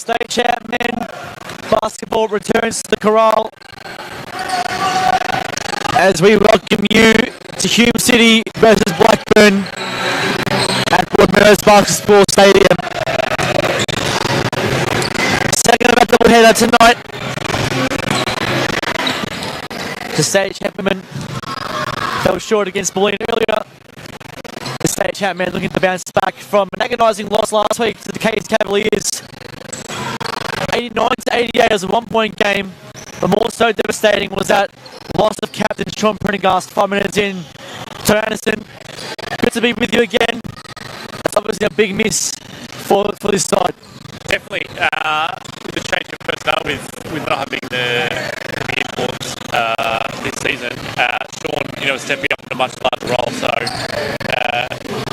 State champ men basketball returns to the corral as we welcome you to Hume City versus Blackburn at Broadmeadows Basketball Stadium. Second of our doubleheader tonight. The State champion fell short against Bulleen earlier. The State champ men looking to bounce back from an agonising loss last week to the Case Cavaliers. 89-88 was a 1-point game. But more so devastating was that loss of captain Sean Prendergast 5 minutes in. Tom Anderson, good to be with you again. That's obviously a big miss for this side. Definitely. The change of personnel with not having the imports this season. Sean, stepping up in a much larger role, so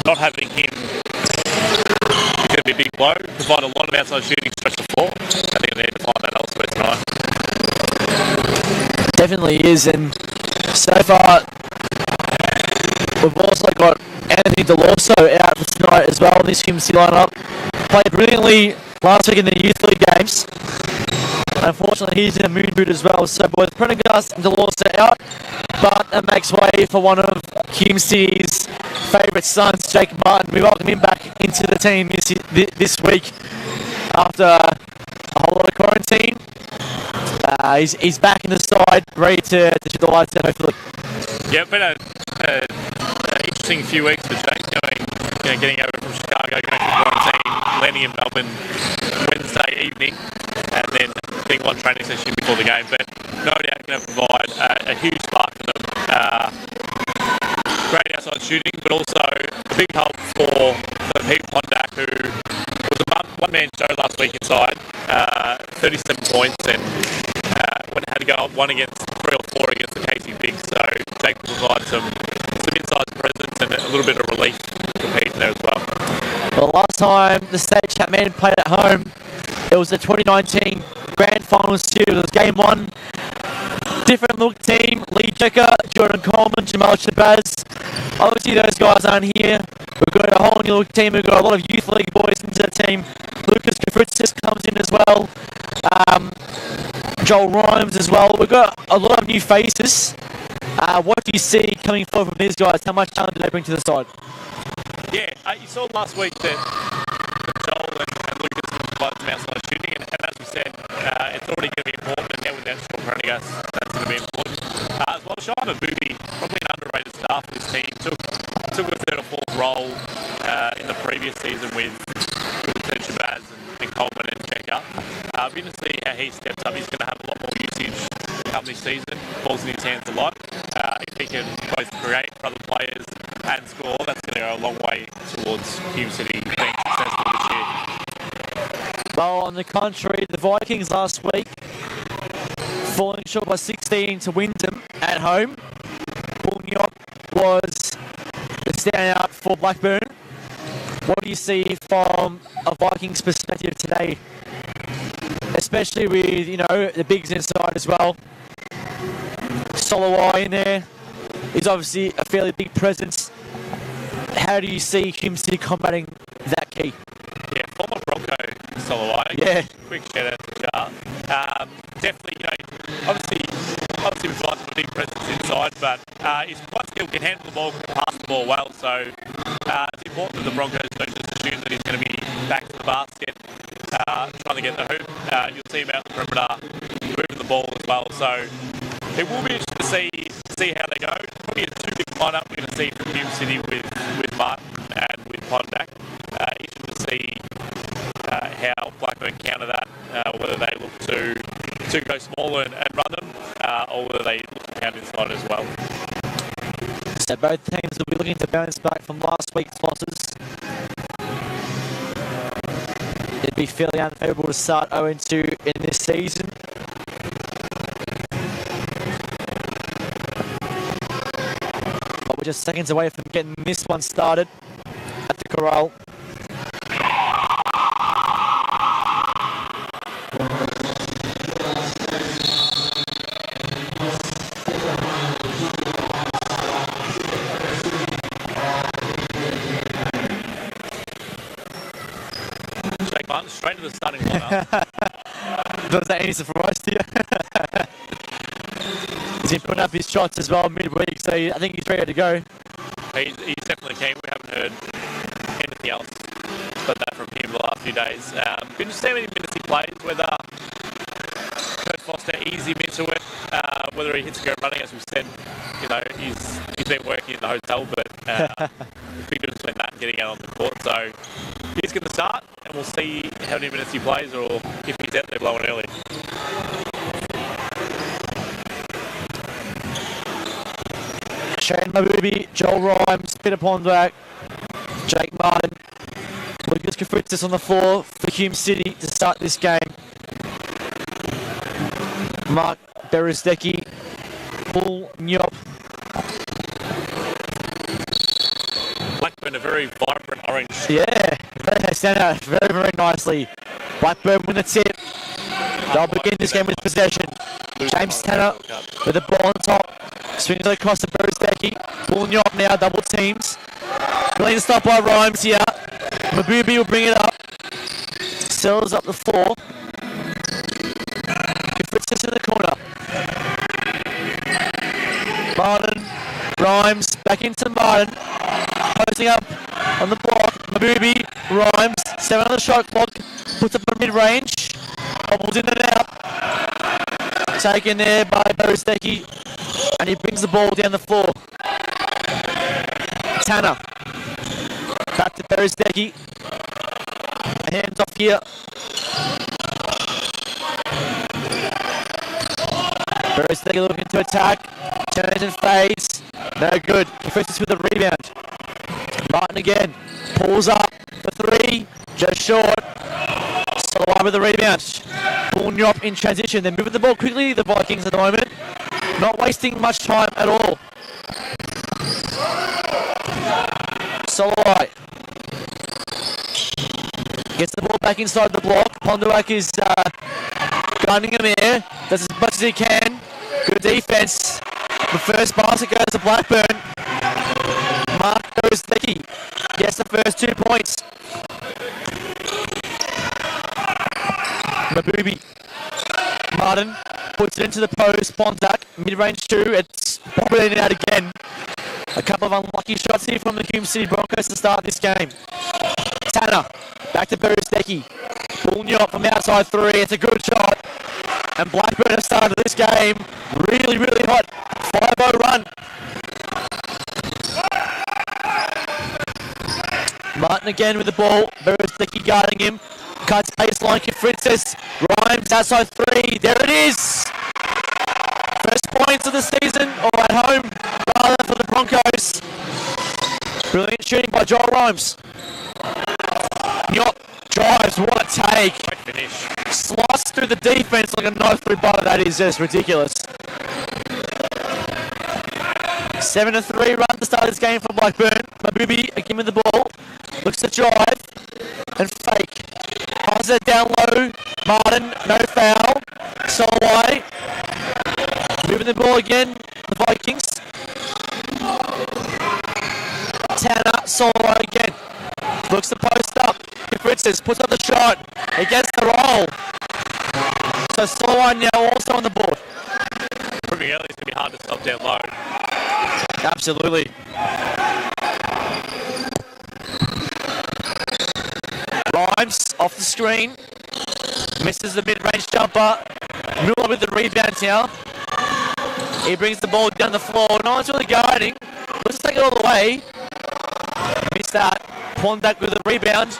not having him is going to be a big blow. Provide a lot of outside shooting, stretch the floor. I think they need to find that elsewhere tonight. Definitely is, and so far we've also got Anthony DeLorso out for tonight as well in this Hume City lineup. Played brilliantly last week in the Youth League games. Unfortunately, he's in a moon boot as well, so both Prendergast and DeLorso out, but that makes way for one of Hume City's favourite sons, Jake Martin. We welcome him back into the team this week after a whole lot of quarantine. He's back in the side, ready to shoot the lights out, hopefully. Yeah, it's been an interesting few weeks for Jake, getting over from Chicago, going to quarantine, landing in Melbourne Wednesday evening, and then getting one training session before the game. But no doubt going to provide a huge spark for them. Great outside shooting, but also a big help for Pete Pondak, who was a one-man show last week inside, 37 points, and had to go up 1 against 3 or 4 against the Casey Bigs. So Jake will provide some inside presence and a little bit of relief for Pete there as well. Well, last time the State champ men played at home, it was the 2019 Grand Final Series. It was Game 1. Different look team: Lee Checker, Jordan Coleman, Jamal Shabazz. Obviously, those guys aren't here. We've got a whole new look team. We've got a lot of youth league boys into the team. Lucas Kafritzis comes in as well. Joel Rhymes as well. We've got a lot of new faces. What do you see coming forward from these guys? How much talent do they bring to the side? Yeah, you saw last week that Joel and Lucas can provide some outside shooting, and as we said, it's already going to be important, and now with that Sean Prendergast, that's going to be important. As well, Shima Booby, probably an underrated star for this team, took a third or fourth role in the previous season with Shabazz and Coleman and Checker. We're going to see how he steps up. He's going to have a lot more usage come this season. Ball's in his hands a lot. If he can both create for other players and score, that's going to go a long way towards Hume City being successful this year. Well, on the contrary, the Vikings last week falling short by 16 to Wyndham at home. Bulnyok was the standout for Blackburn. What do you see from a Vikings perspective today? Especially with, the bigs inside as well. Solowai in there is obviously a fairly big presence. How do you see Hume City combating that key? Yeah, former Bronco Solowai. Yeah. Quick shout out to Jar. Definitely, obviously we've got a big presence inside, but he's quite skilled, can handle the ball, can pass the ball well, so it's important that the Broncos don't just assume that he's going to be back to the basket, trying to get the hoop. You'll see him out the perimeter, moving the ball as well, so it will be interesting to see how they go. Probably a 2-big lineup we're going to see from Hume City with Martin and with Pondak. Interesting to see how Blackburn counter that, whether they look to go small and run them, or whether they look to pound inside as well. So both teams will be looking to bounce back from last week's losses. It'd be fairly unfavourable to start 0-2 in this season. But we're just seconds away from getting this one started at the corral. Straight to the starting lineup. Was that any surprise to you? He's been putting up his shots as well midweek, so I think he's ready to go. He's definitely keen. We haven't heard anything else but that from him the last few days. Been to see how many minutes he plays, whether Kurt Foster easy him into it, whether he hits a go running, as we've said. You know, he's been working in the hotel, but it's been good between that and getting out on the court. So he's going to start, and we'll see how many minutes he plays, or if he's out there blowing early. Shane Mabubi, Joel Rhymes, Peter Pondrack, Jake Martin, Lucas Kafritzis on the floor for Hume City to start this game. Mark Beresdecki, Paul Nyop. Blackburn, a very vibrant orange. Yeah, they stand out very, very nicely. Blackburn win the tip. They'll begin this game with possession. James Tanner with the ball on top. Swings it across to Beresdecki. Paul Nyop now, double teams. Clean stop by Rhymes here. Mabubi will bring it up. Sells up the floor. Kafritzis in the corner. Martin, Rhymes, back into Martin. Posing up on the block. Mabubi, Rhymes, 7 on the shot clock. Puts up a mid-range. Bobbles in and out. Taken there by Beresdecki. And he brings the ball down the floor. Tanner. Back to Beresdecki. Hands off here. Beresdecki looking to attack. Turns and fades. No good. Kafritzis with the rebound. Martin again. Pulls up for 3. Just short. Soloway with the rebound. Paul Nyop in transition. They're moving the ball quickly, the Vikings at the moment. Not wasting much time at all. Soloway gets the ball back inside the block. Ponduak is gunning him here. Does as much as he can. Good defense. The first basket goes to Blackburn. Mark Beresdecki gets the first 2 points. Mabubi. Martin puts it into the post. Ponduak, mid-range 2. It's bobbing out again. A couple of unlucky shots here from the Hume City Broncos to start this game. Tanner, back to Beresdecki. Paul Nyop from outside 3. It's a good shot. And Blackburn have started this game really, really hot. 5-0 run. Martin again with the ball. Beresdecki guarding him. Cuts baseline, Kafritzis. Rhymes outside 3. There it is. First points of the season, or at home, rather, for the Broncos. Brilliant shooting by Joel Rhymes. Nyop drives, what a take. Great finish. Sliced through the defense like a knife through butter. That is just ridiculous. 7-3 run to start this game for Blackburn. Mabubi again with the ball. Looks to drive and fake. Passes it down low. Martin, no foul. Soloway. Moving the ball again. The Vikings. Tanner, Soloway again. Looks to post up. Kafritzis puts up the shot. He gets the roll. So Soloway now also on the board. Pretty early, it's going to be hard to stop down low. Absolutely. Rhymes off the screen. Misses the mid-range jumper. Miller with the rebound now. He brings the ball down the floor. No one's really guarding. Let's take it all the way. Missed that. Ponduak with the rebound.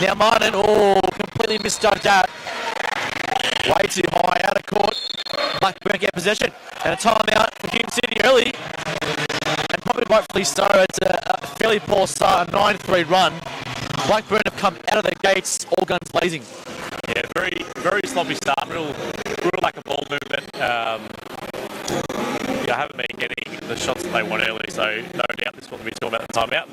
Now Martin, completely misjudged that. Way too high, out of court. Blackburn get possession. And a timeout for Hume City early. And probably rightfully so. It's a fairly poor start, a 9-3 run. Blackburn have come out of the gates, all guns blazing. Yeah, very, very sloppy start. Real lack of ball movement. I haven't been getting the shots that they want early, so no doubt this one will be talking about the timeout.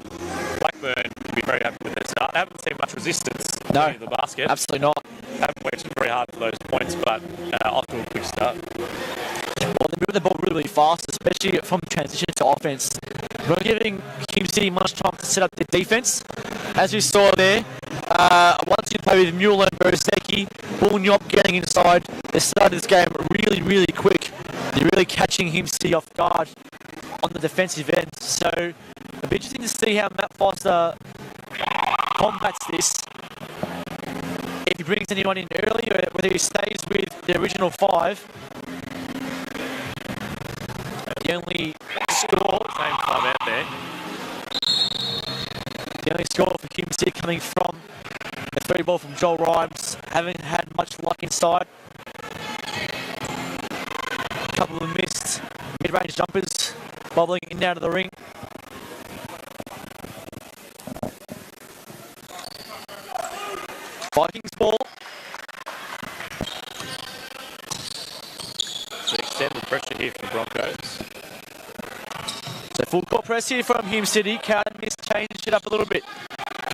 Blackburn will be very happy with their start. They haven't seen much resistance in the basket. Absolutely not. Haven't worked very hard for those points, but off to a quick start. Well, they're moving the ball really, really fast, especially from transition to offense. We're not giving Hume City much time to set up their defense. As we saw there, Once you play with Mueller and Beresecki, Bullnyop getting inside. They started this game really, really quick. They're really catching him off guard on the defensive end. So it'll be interesting to see how Matt Foster combats this. If he brings anyone in early or whether he stays with the original five. The only score, Same time out there. the only score for Hume City coming from a 3-ball from Joel Rhymes. Haven't had much luck inside. A couple of missed mid-range jumpers bobbling in and out of the ring. Vikings ball. So extend the pressure here from the Broncos. So full court press here from Hume City. Cowden is changing it up a little bit.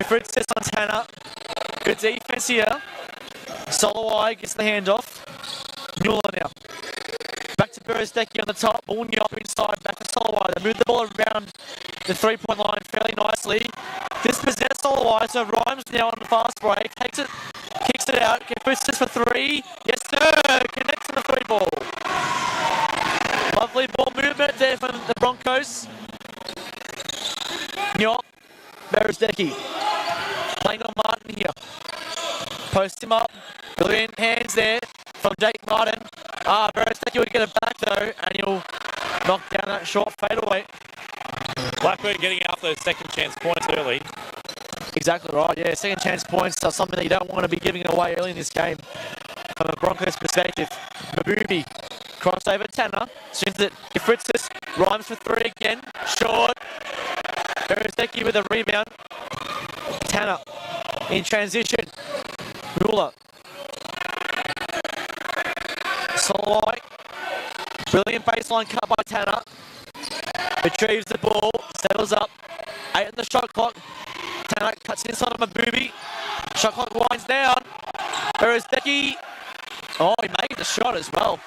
Fritz sets on Tanner. Good defense here. Soloway gets the handoff. Mueller now. Back to Beresecki on the top. Bullnyop inside. Back to Soloway. They move the ball around the 3-point line fairly nicely. Dispossess Soloway. So Rhymes now on the fast break. Takes it. Kicks it out. Fritz for 3. Yes, sir. Connects on the 3-ball. Lovely ball movement there from the Broncos. Nyok, Beresecki, playing on Martin here. Post him up. Brilliant hands there from Jake Martin. Beresecki will get it back though, and he'll knock down that short fadeaway. Blackburn getting out those second chance points early. Exactly right, yeah. Second chance points are something that you don't want to be giving away early in this game. From a Broncos perspective, Mabubi. Crossover Tanner, swings it, Fritzis, Rhymes for 3 again, short. Beresecki with a rebound. Tanner in transition. Mueller. Soloway. Brilliant baseline cut by Tanner. Retrieves the ball, settles up. 8 on the shot clock. Tanner cuts inside of Mabubi. Shot clock winds down. Beresecki. Oh, he made the shot as well.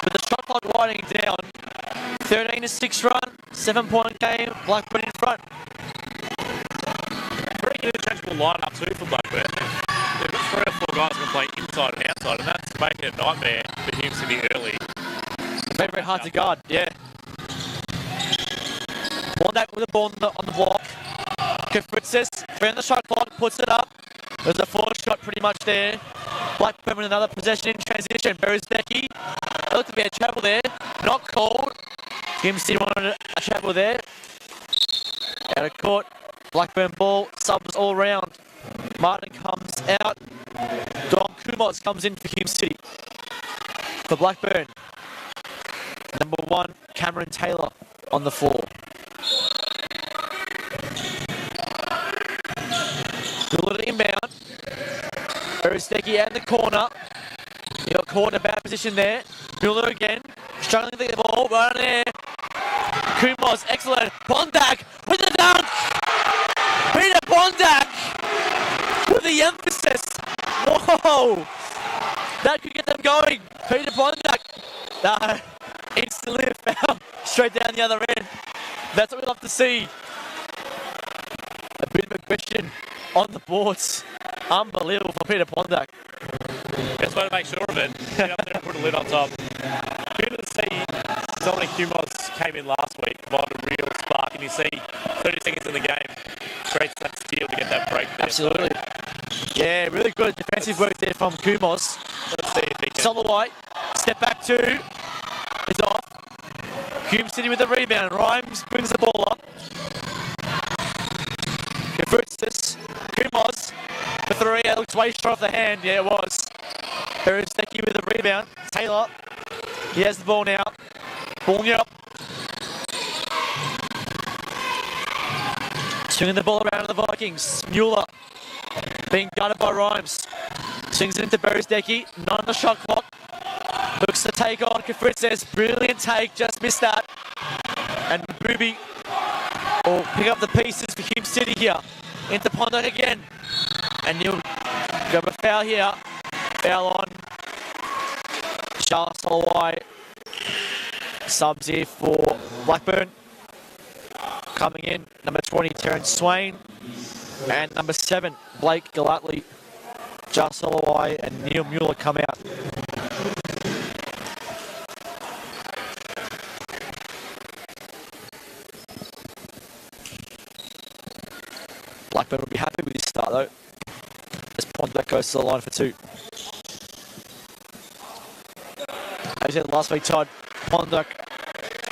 With the shot clock winding down, 13-6 run, 7-point game, Blackburn in front. Very interchangeable lineup too for Blackburn. They've got 3 or 4 guys who can play inside and outside, and that's making it a nightmare for Hume City early. Very, very hard to guard, yeah. Bondak with the ball on the block. Fritzis, 3 on the shot clock, puts it up. There's a 4 shot pretty much there. Blackburn with another possession in transition. Beresecki. There looked to be a travel there. Not called. Hume City wanted a travel there. Out of court. Blackburn ball. Subs all round. Martin comes out. Dom Kumos comes in for Hume City. For Blackburn. Number 1, Cameron Taylor on the floor. Good inbound. Beresecki out in the corner. You got caught in a bad position there. Mueller again. Struggling to get the ball. Right on there. Kumos, excellent. Bondak with the dunk. Peter Bondak with the emphasis. Whoa. That could get them going. Peter Bondak. Instantly foul. Straight down the other end. That's what we love to see. A bit of aggression on the boards. Unbelievable for Peter Bondak. Best way to make sure of it. Get up there and put a lid on top. Good to see Dominic Humos came in last week, provided a real spark, and you see 30 seconds in the game, creates that steal to get that break there. Absolutely. Yeah, really good defensive work there from Kumos. Let's see if he can. Soloway, step back 2, is off. Hume City with the rebound. Rhymes brings the ball up. Fritzis, Kumos for 3. It looks way short off the hand. Yeah, it was. Beresecki with the rebound. Taylor, he has the ball now. Bullnyop. Swinging the ball around to the Vikings. Mueller being guarded by Rhymes. Swings it into Beresecki. 9 on the shot clock. Looks to take on Fritzis. Brilliant take. Just missed that. And Mabubi will pick up the pieces for Hume City here. Into Pondock again. And he'll grab a foul here. Foul on Charles Soloway. Subs here for Blackburn. Coming in, number 20, Terence Swain. And number 7, Blake Gallatley, Just Holloway and Neil Mueller come out. Blackburn will be happy with his start though, as Pondak goes to the line for 2. As I said last week, Todd, Pondak,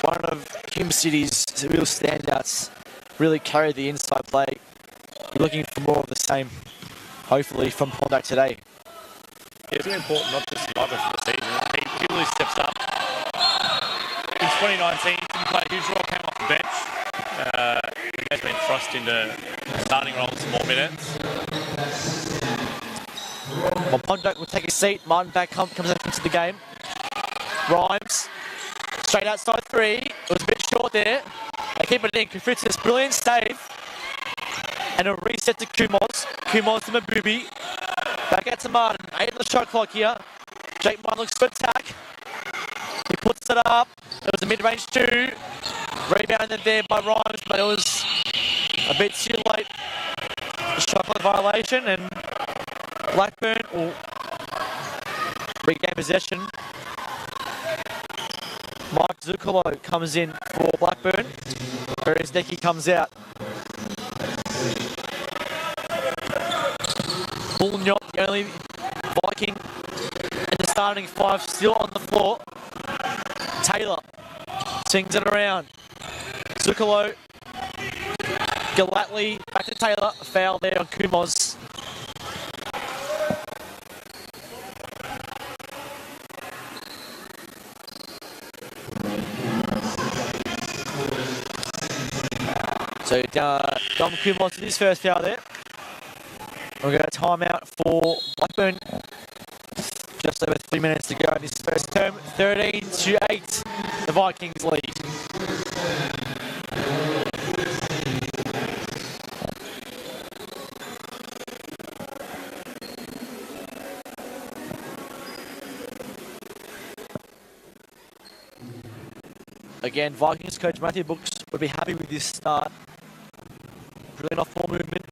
one of Hume City's real standouts, really carried the inside play. We're looking for more of the same, hopefully, from Pondak today. Yeah, it's really important not just tonight but for the season. He really steps up. In 2019, he played a huge role, came off the bench. He has been thrust into starting roles for more minutes. Well, Pondak will take a seat. Martin back comes up into the game. Rhymes, straight outside 3. It was a bit short there. They keep it in. Kufritzis, brilliant save. And a reset to Kumos. Kumos to Mabubi. Back out to Martin. 8 on the shot clock here. Jake Martin looks for attack. He puts it up. It was a mid-range 2. Rebounded there by Rhymes, but it was a bit too late. The shot clock violation, and Blackburn will regain possession. Mike Zuccolo comes in for Blackburn, whereas Necky comes out. Bullnyot, the only Viking in the starting 5, still on the floor. Taylor swings it around. Zuccolo, Gallatley, back to Taylor. A foul there on Kumos. So Dom Kumos with his first foul there. We'll get a timeout for Blackburn. Just over 3 minutes to go in this first term. 13-8, the Vikings lead. Again, Vikings coach Matthew Brooks would be happy with this start. Brilliant off-ball movement.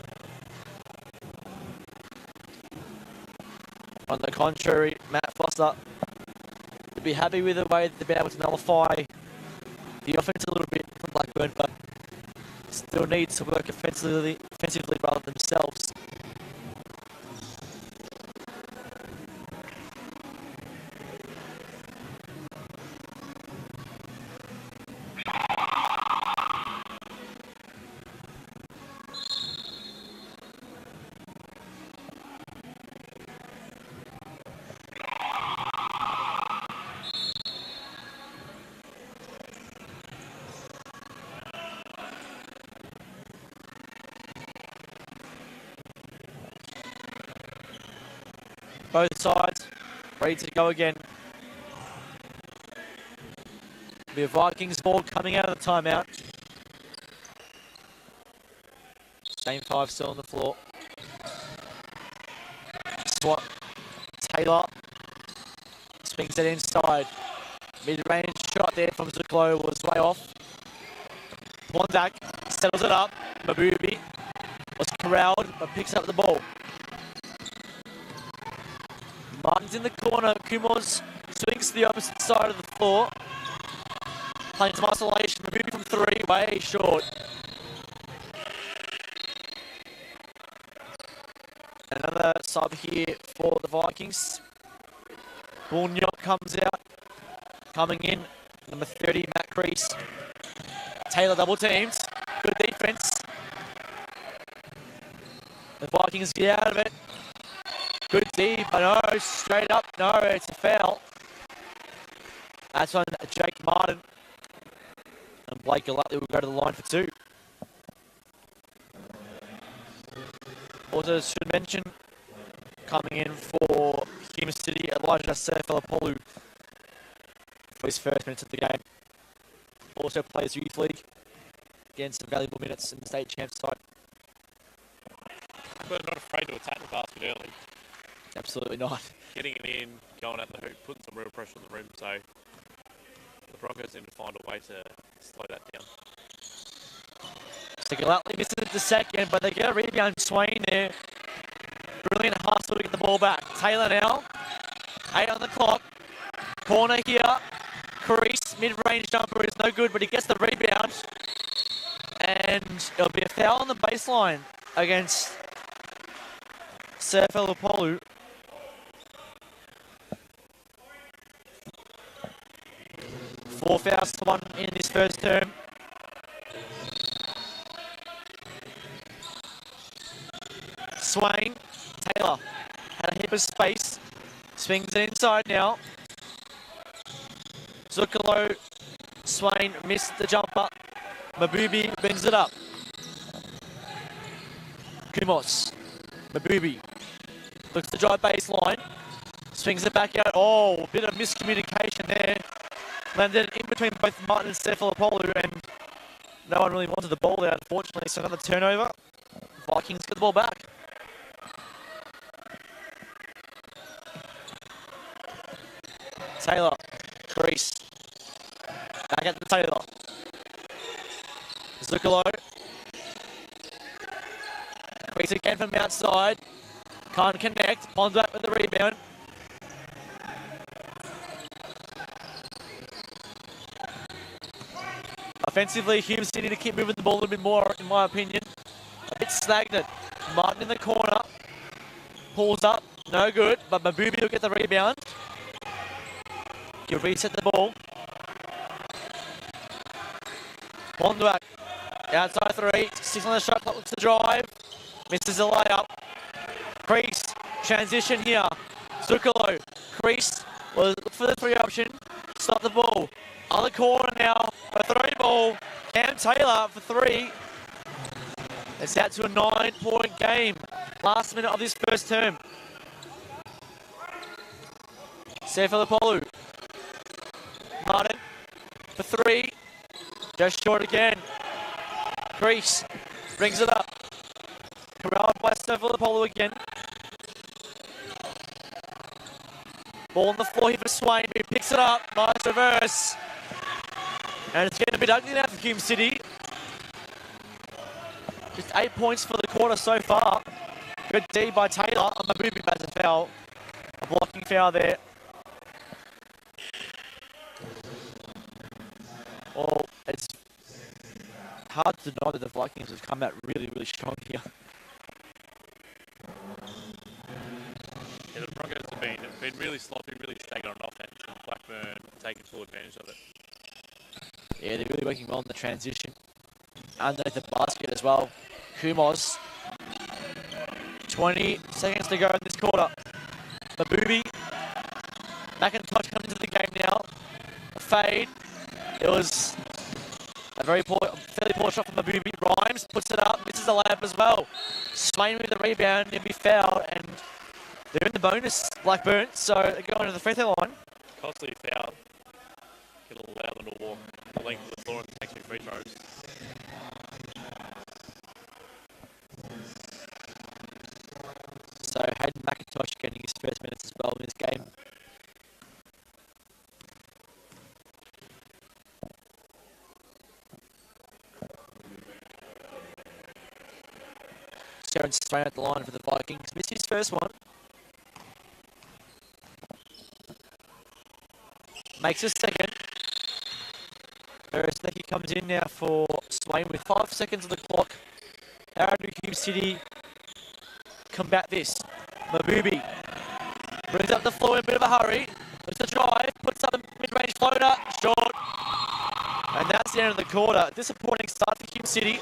On the contrary, Matt Foster would be happy with the way they've been able to nullify the offense a little bit from Blackburn, but still needs to work offensively rather than themselves. Both sides ready to go again. Be a Vikings ball coming out of the timeout. Same 5 still on the floor. Swat. Taylor swings it inside. Mid-range shot there from Zuccolo was way off. Pondak settles it up. Mabubi was corralled but picks up the ball. Martin's in the corner. Kumos swings to the opposite side of the floor. Playing some isolation. Mabubi from 3, way short. Another sub here for the Vikings. Bullnyot comes out. Coming in, number 30, Matt Crease. Taylor double teams. Good defense. The Vikings get out of it. Good D, but no, straight up, no, it's a foul. That's on Jake Martin. And Blake Gallatley will go to the line for 2. Also should mention, coming in for Hume City, Elijah Serfalopoulos for his first minutes of the game. Also plays Youth League. Again, some valuable minutes in the state champs side. But not afraid to attack the basket early. Absolutely not. Getting it in, going at the hoop, putting some real pressure on the rim, so the Broncos need to find a way to slow that down. So Gallatley misses the the second, but they get a rebound. Swain there. Brilliant hustle to get the ball back. Taylor now. 8 on the clock. Corner here. Crease. Mid-range jumper is no good, but he gets the rebound. And it'll be a foul on the baseline against Serfilopoulos. Four fouls to 1 in this first term. Swain, Taylor had a heap of space. Swings it inside now. Zuccolo, Swain missed the jumper. Mabubi brings it up. Kumos, Mabubi looks to drive baseline. Swings it back out. Oh, a bit of miscommunication there. Landed in between both Martin and Serfilopoulos, and no one really wanted the ball out, unfortunately. So another turnover. Vikings get the ball back. Taylor, crease. Back at the Taylor. Zuccolo. Crease again from outside. Can't connect. Ponds back with the rebound. Offensively, Hume City to keep moving the ball a little bit more, in my opinion. A bit stagnant. Martin in the corner. Pulls up. No good, but Mabubi will get the rebound. He'll reset the ball. Bonduak. Outside 3. 6 on the shot clock. Looks to drive. Misses the layup. Crease. Transition here. Zuccolo. Crease. Will look for the 3 option. Stop the ball. Other corner now. A 3 ball. Cam Taylor for 3. It's out to a 9-point game. Last minute of this first term. Serfilopoulos. Martin for 3. Just short again. Crease brings it up. Corralled by Serfilopoulos again. Ball on the floor here for Swain. He picks it up. Nice reverse. And it's getting a bit ugly now for Hume City. Just 8 points for the quarter so far. Good D by Taylor. Mabubi has a foul. A blocking foul there. Well, it's hard to deny that the Vikings have come out really, really strong here. Yeah, the Broncos have been really sloppy, really stagnant on offense, and Blackburn taking full advantage of it. Yeah, they're really working well in the transition. Underneath the basket as well. Kumos. 20 seconds to go in this quarter. Mabubi. McIntosh comes into the game now. A fade. It was a fairly poor shot from Mabubi. Rhymes puts it up. Misses the layup as well. Swain with the rebound. He'll be fouled. And they're in the bonus, Blackburn. So they're going to the free throw line. Costly foul. It'll allow them to walk the length of the floor and take 2 free throws. So Hayden McIntosh getting his first minutes as well in this game. Sharon straight at the line for the Vikings. Missed his first one. Makes a second. Beresnecki comes in now for Swain with 5 seconds on the clock. How do Hume City combat this? Mabubi brings up the floor in a bit of a hurry. Looks to drive, puts up a mid-range floater, short. And that's the end of the quarter. Disappointing start for Hume City.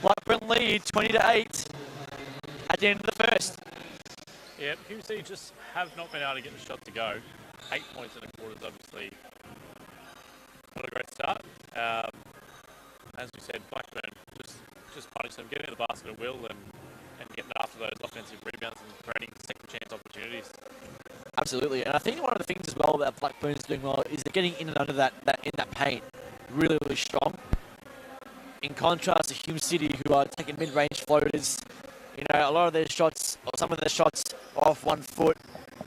Blackburn lead 20-8 at the end of the first. Yeah, Hume City just have not been able to get the shot to go. 8 points in the quarter is obviously not a great start. As we said, Blackburn just punish them, getting to the basket at will and getting after those offensive rebounds and creating second chance opportunities. Absolutely, and I think one of the things as well that Blackburn's doing well is they're getting in and under that paint really, really strong. In contrast to Hume City, who are taking mid-range floaters, you know, a lot of their shots, or some of their shots are off 1 foot.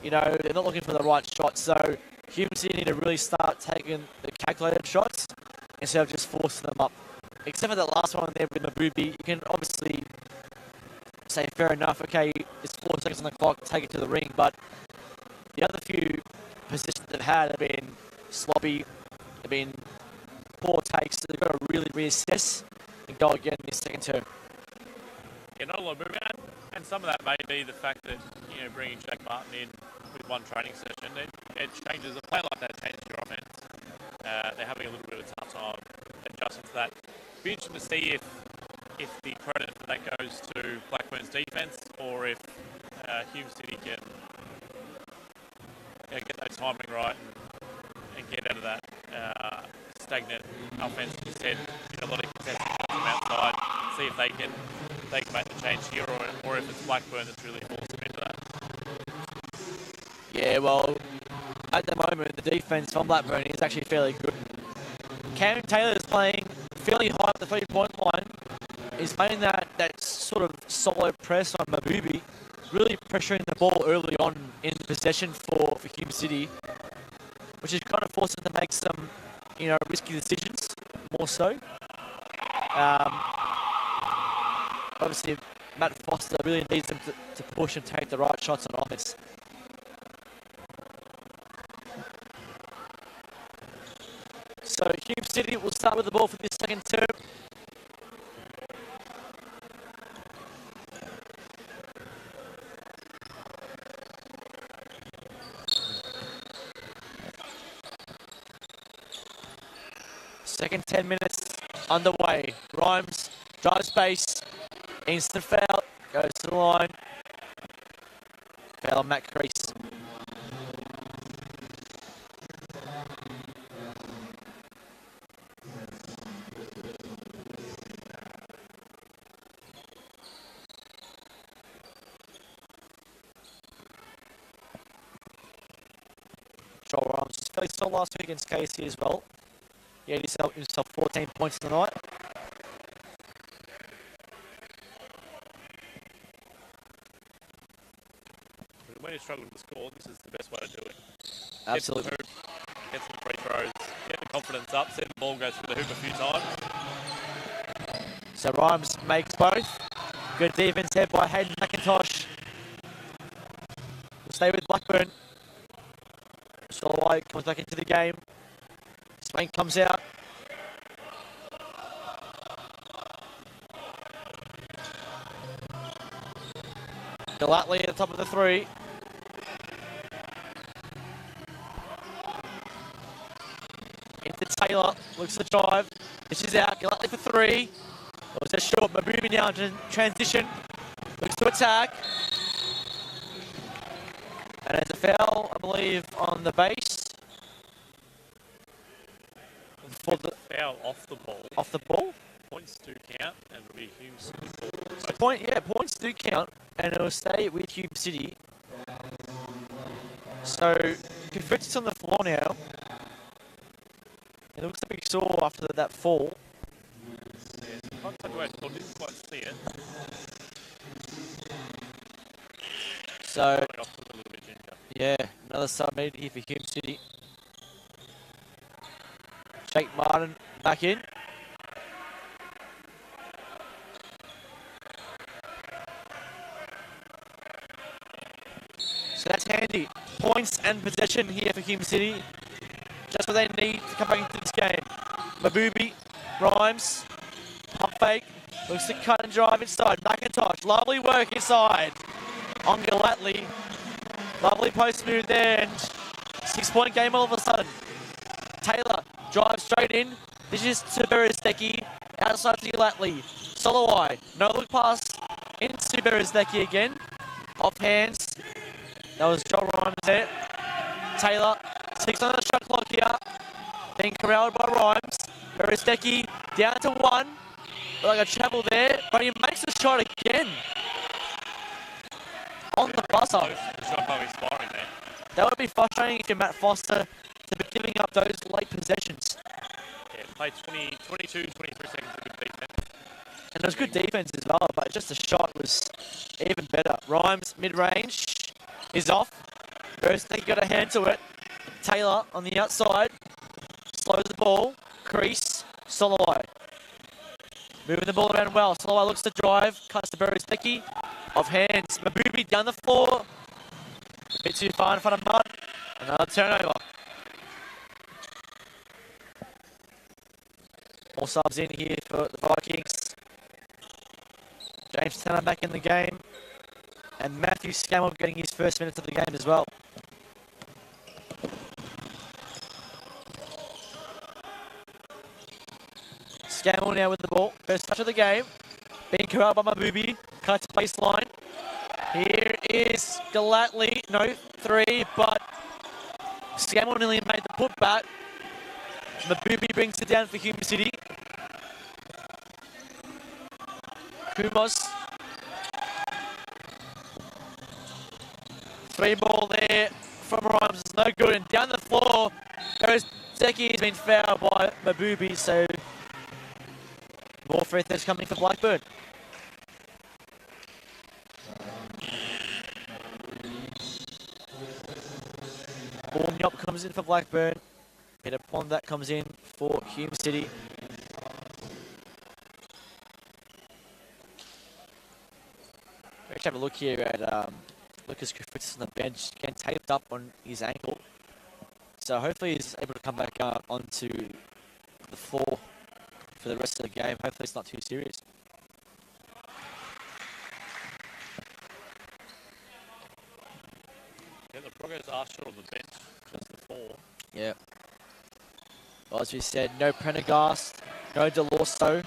You know, they're not looking for the right shot, so Hume City need to really start taking the calculated shots instead of just forcing them up except for the last one there with Mabubi, you can obviously say fair enough, okay, it's 4 seconds on the clock, take it to the ring, but the other few positions they've had have been sloppy, they've been poor takes, so they've got to really reassess and go again in this second term. Yeah, not a lot of movement, and some of that may be the fact that, you know, bringing Jack Martin in with one training session, it changes, a play like that changes your offense. They're having a little bit of a tough time adjusting to that. Be interesting to see if the credit for that goes to Blackburn's defence, or if Hume City can get that timing right and get out of that stagnant offence. Instead, a lot of contestants from outside, see if they can make the change here, or if it's Blackburn that's really forced them into that. Yeah, well, at the moment, the defence from Blackburn is actually fairly good. Cam Taylor is playing fairly high up the 3-point line. He's playing that sort of solo press on Mabubi, really pressuring the ball early on in the possession for Hume City, which is kind of forcing them to make some, risky decisions, more so. Obviously, Matt Foster really needs them to push and take the right shots on offense. So Hume City will start with the ball for this second term. Second 10 minutes underway. Rhymes drives base. Instant foul. Goes to the line. Foul on Matt Crease. Joel Rhymes was fairly solid last week against Casey as well. He had himself 14 points tonight. When you're struggling to score, this is the best way to do it. Absolutely. Get some free throws, get the confidence up, see the ball goes through the hoop a few times. So Rhymes makes both. Good defense here by Hayden McIntosh. We'll stay with Blackburn. Soloway comes back into the game. Swank comes out. Galatly at the top of the three. Into Taylor. Looks to drive. This is out. Galatly for three. It was just short, but moving now to transition. Looks to attack. And there's a foul, I believe, on the base. For the foul off the ball. Off the ball? Points do count, and it'll be Hume City ball. So points do count, and it'll stay with Hume City. So, Convicted's on the floor now. It looks like we saw after that fall. I didn't quite see it. So, yeah, another sub-meter here for Hume City. Jake Martin back in. So that's handy. Points and possession here for Hume City. Just what they need to come back into this game. Mabubi, Rhymes, pump fake, looks to cut and drive inside. McIntosh, lovely work inside. On Galatly. Lovely post move there, and 6-point game all of a sudden. Taylor drives straight in. This is to Berezdecki, outside to Galatly. Soloway, no look pass into Berezdecki again. Off hands. That was Joel Rhymes there. Taylor, 6 on the shot clock here. Being corralled by Rhymes. Berezdecki down to 1. Like a travel there, but he makes the shot again. On the buzzer. Expiring there. That would be frustrating if you're Matt Foster to be giving up those late possessions. Yeah, played 22, 23 seconds of good defense. And it was good defense as well, but just the shot was even better. Rhymes, mid-range, is off. Berezdecki got a hand to it. Taylor on the outside, slows the ball. Crease, Soloway. Moving the ball around well. Soloway looks to drive. Cuts to Beresdecki. Off hands. Mabubi down the floor. A bit too far in front of Mudd. Another turnover. More subs in here for the Vikings. James Tanner back in the game. And Matthew Scammell getting his first minutes of the game as well. Scammell now with the ball. First touch of the game. Being corralled by Mabubi. Cuts baseline. Here is Galatly. No, 3, but Scammell nearly made the putback. Mabubi brings it down for Hume City. Kumos. 3 ball there from Rhymes is no good, and down the floor goes Zeki. Has been fouled by Mabubi, so more free throws coming for Blackburn. Nyop comes in for Blackburn. Peter Pondak comes in for Hume City. Let's have a look here at Lucas Griffiths on the bench, getting taped up on his ankle. So hopefully he's able to come back onto the floor for the rest of the game. Hopefully it's not too serious. Yeah, the progress are short on the bench, just the 4. Yeah. Well, as we said, no Prendergast, no DeLorso.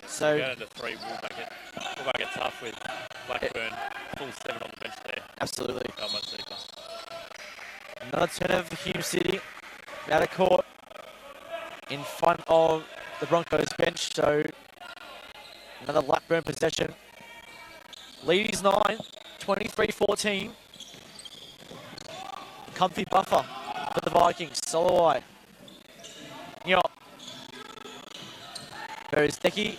So Going to 3 will make it tough with Blackburn full 7 on the bench there. absolutely. Not much deeper. Another turnover for Hume City. Out of court in front of the Broncos bench. So another Blackburn possession. Lead is 9, 23-14. Comfy buffer for the Vikings. Soloway. Nyop. Beresdecki.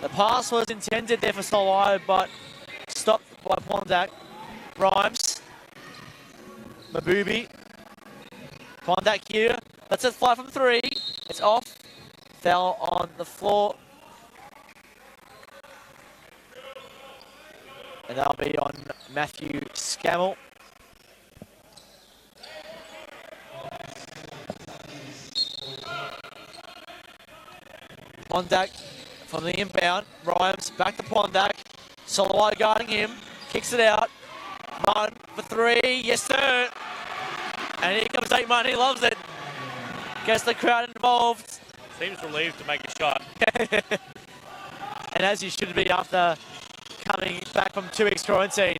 The pass was intended there for Soloway, but stopped by Pondak. Rhymes. Mabubi. Pondak here. That's a fly from 3. It's off. Foul on the floor. And that'll be on Matthew Scammell. Pondak from the inbound. Rhymes back to Pondak. Soloway guarding him. Kicks it out. Martin for 3. Yes, sir. And here comes 8 Martin. He loves it. Gets the crowd involved. Seems relieved to make a shot. And as you should be after coming back from 2 weeks quarantine.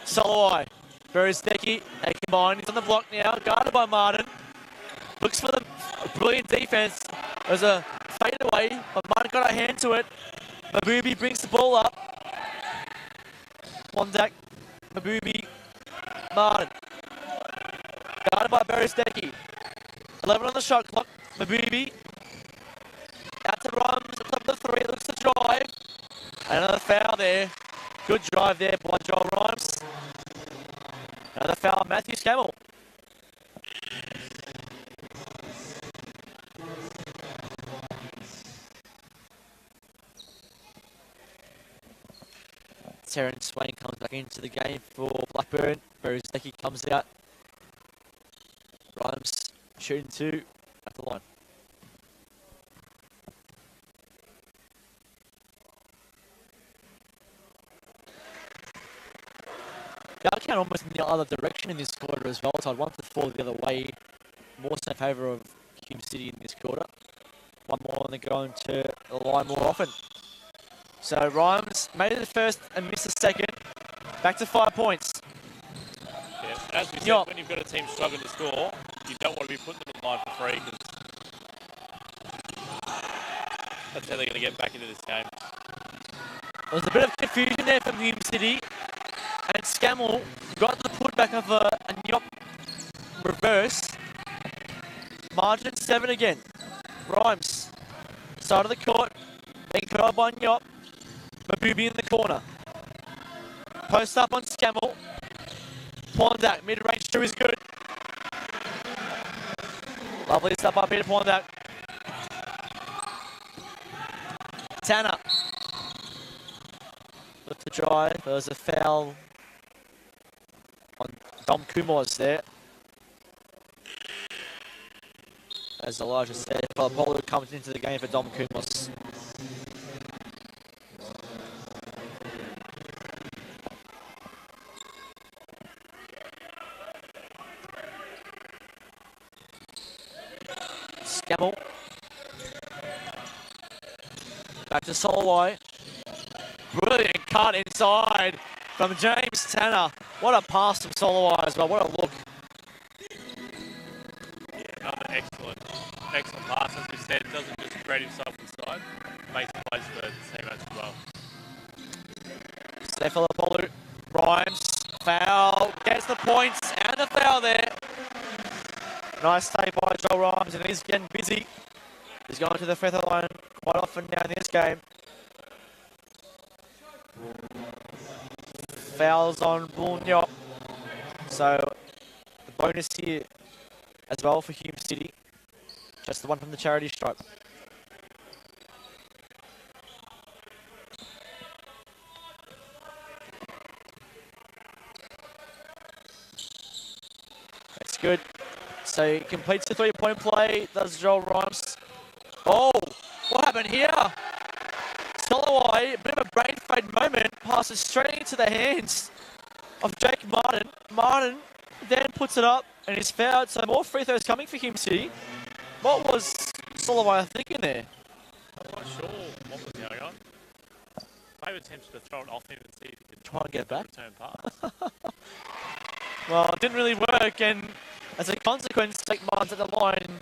Soloway. Beresdecki. They combine. He's on the block now. Guarded by Martin. Looks for the brilliant defense. There's a fade away, but Martin got a hand to it. Mabubi brings the ball up. Pondak. Mabubi. Martin. Guarded by Beresdecki. 11 on the shot clock. Mabubi. Out to Rhymes. Up the 3. Looks to drive. Another foul there. Good drive there by Joel Rhymes. Another foul, Matthew Scammell. Terrence Swain comes back into the game for Blackburn. Beresdecki comes out. Rhymes shooting 2 at the line. The outcome almost in the other direction in this quarter as well, so I'd want to fall the other way, more so in favour of Hume City in this quarter. One more and they're going to the line more often. So Rhymes made it the first and missed the second. Back to 5 points. Yeah, as we said, when you've got a team struggling to score, you don't want to be putting them on the line for free, because that's how they're going to get back into this game. There was a bit of confusion there from Hume City, and Scammell got the putback of a Nyop reverse. Margin 7 again. Rhymes. Side of the court. Being curled by Nyop. Mabubi in the corner. Post up on Scammell. Pondak. Mid-range 2 is good. Lovely stuff by Peter Pondak. Tanner. Look to dry. There was a foul on Dom Kumos there. As Elijah said, Apollo comes into the game for Dom Kumos. Scammell. Back to Soloway. Brilliant cut inside from James Tanner. What a pass from Soloway as well. What a look. Yeah, another excellent pass, as we said. Doesn't just spread himself inside, makes plays for his teammates as well. Cephalopolu. Rhymes. Foul. Gets the points and the foul there. Nice take by Joel Rhymes, and he's getting busy. He's going to the feather line quite often now in this game. Fouls on Bouillon. So the bonus here as well for Hume City. Just the one from the charity stripe. That's good. So he completes the three-point play, does Joel Rhymes. Oh, what happened here? Soloway, a bit of a brain fade moment, passes straight into the hands of Jake Martin. Martin then puts it up and is fouled, so more free throws coming for Hume City. What was Soloway thinking there? I'm not sure what was going on. Maybe attempted to throw it off him and see if he could Try and get back. Return pass. Well, it didn't really work, and as a consequence, Jake Martin's at the line.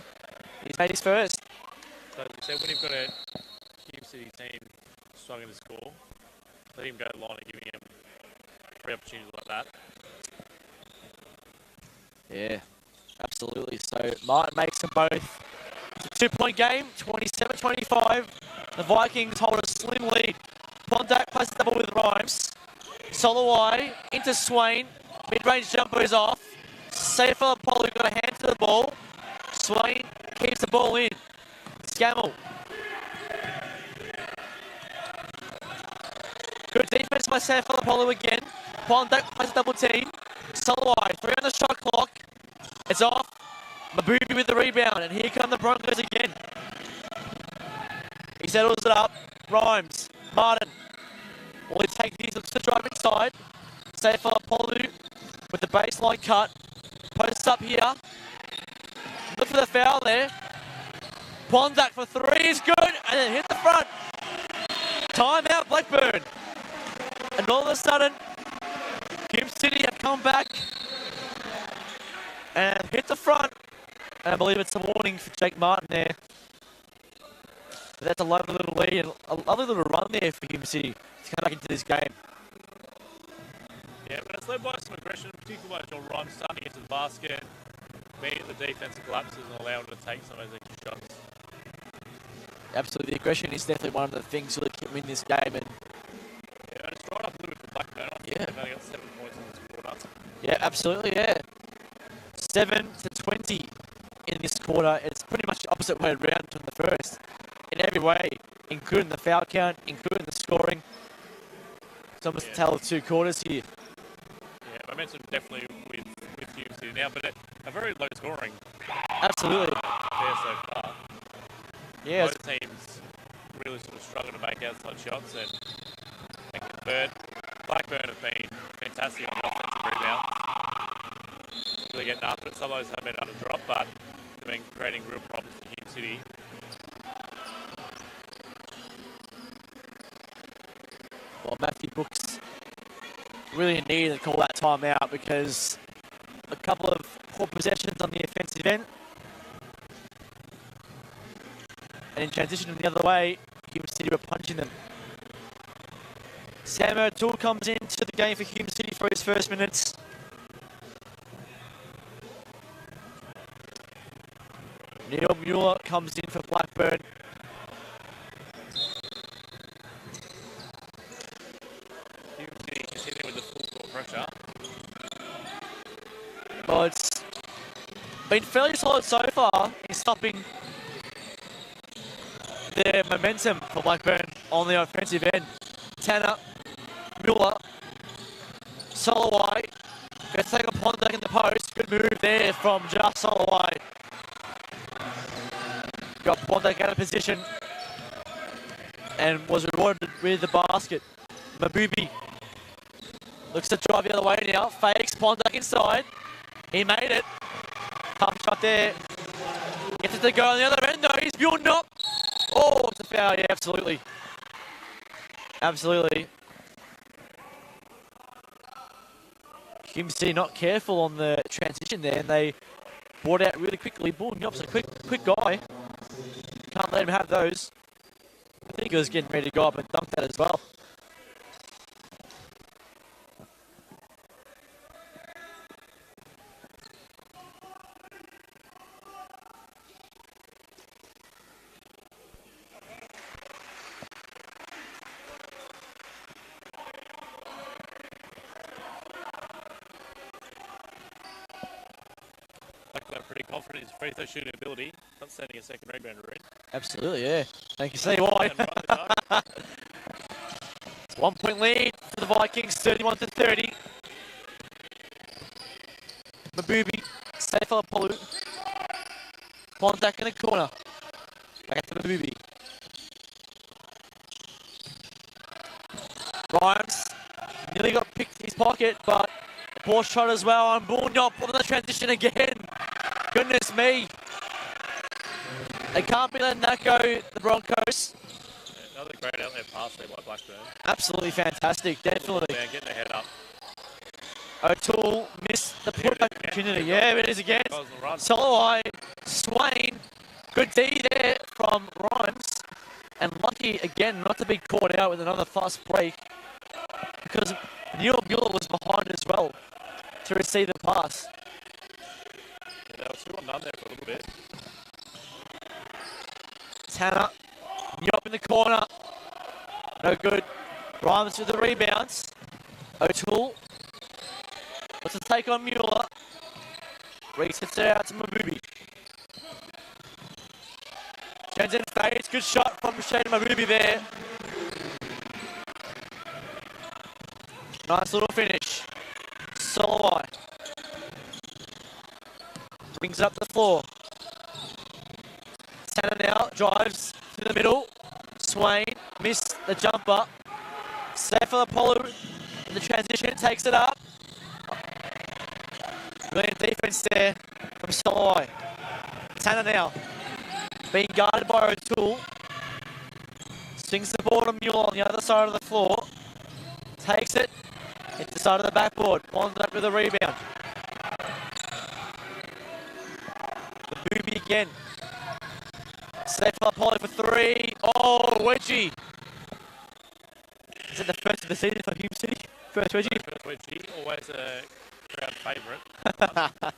He's made his first. So as we said, when you've got a Hume City team struggling to score, let him go to the line and giving him 3 opportunities like that. Yeah, absolutely. So Martin makes them both. It's a 2-point game, 27-25. The Vikings hold a slim lead. Pondak plays the double with Rhymes. Soloway into Swain. Mid-range jumper is off. Safer Apollo got a hand to the ball. Swain keeps the ball in. Scammell. Good defense by Safer Apollo again. Pondak plays a double team. Soloway, 3 on the shot clock. It's off. Mabubi with the rebound, and here come the Broncos again. He settles it up. Rhymes. Martin. Will he take these? Looks to drive inside. Safer Apollo with the baseline cut. Post up here. Look for the foul there. Pondak for 3 is good, and then hit the front. Timeout Blackburn. And all of a sudden, Hume City have come back and hit the front. And I believe it's a warning for Jake Martin there. But that's a lovely little lead and a lovely little run there for Hume City to come back into this game. Yeah, but it's led by some aggression, particularly by Joel Rhymes starting to get to the basket, being the defensive collapses and allowing him to take some of those extra shots. Absolutely, the aggression is definitely one of the things that keep him in this game. And yeah, and it's right up a little bit for Blackburn. I think they've only got 7 points in this quarter. yeah, absolutely, yeah. 7-20 in this quarter. It's pretty much the opposite way around from the first. In every way, including the foul count, including the scoring. It's almost a tale of 2 quarters here. Yeah, momentum definitely with Hume City now, but a very low scoring Absolutely. there so far. Yeah. Both teams really sort of struggle to make outside shots and convert. Blackburn have been fantastic on the offensive rebound. Really getting after it. Some of those have been able to drop, but they've been creating real problems for Hume City. Well, Matthew Brooks really needed to call that time out because a couple of poor possessions on the offensive end. And in transition the other way, Hume City were punching them. Sam O'Toole comes into the game for Hume City for his first minutes. Neil Mueller comes in for Blackburn. Hume City continue with the full court pressure. Well, it's been fairly solid so far. His stopping their momentum for Blackburn on the offensive end. Tanner, Muller, Soloway, going to take a Pondak in the post. Good move there from just Soloway. Got Pondak out of position and was rewarded with the basket. Mabubi looks to drive the other way now. Fakes, Pondak inside. He made it. Tough shot there. Gets it to go on the other end though. He's building up. Oh, it's a foul. Yeah, absolutely. Absolutely. Hume City not careful on the transition there, and they brought out really quickly. Building up's a quick guy. Can't let him have those. I think he was getting ready to go up and dunk that as well. Blackburn pretty confident in his free throw shooting ability. Not sending a second rebounder in. Absolutely, yeah. Thank you, see why. It's 1 point lead for the Vikings, 31-30. Mabubi, safe on Polu. Pondak in the corner. Back to Mabubi. Rhymes nearly got picked in his pocket, but a poor shot as well on Bullnyop on the transition again. Goodness me. They can't be letting that go, the Broncos. Another great outlet pass there by Blackburn. Absolutely fantastic, definitely. Man, getting the head up. O'Toole missed the putback opportunity. Yeah, it is again. Soloway, Swain, good D there from Rhymes. And lucky again not to be caught out with another fast break because Neil Mueller was behind as well to receive the pass. Yeah, that was 2 on none there for a little bit. Tanner, Nyop in the corner. No good. Rhymes with the rebounds. O'Toole wants to take on Mueller. Resets it out to Mabubi. Turns in fades. Good shot from Shane Mabubi there. Nice little finish. Soloway brings it up the floor. Tanner now drives to the middle. Swain missed the jumper. Safe for the Polu in the transition, takes it up. Brilliant defense there from Soloway. Tanner now being guarded by O'Toole. Swings the ball to Mueller on the other side of the floor. Takes it. Hits the side of the backboard. Winds up with a rebound. The Booby again. Safe for Apollo for 3. Oh, wedgie. Is it the first of the season for Hume City? First wedgie? First wedgie. Always a crowd favourite.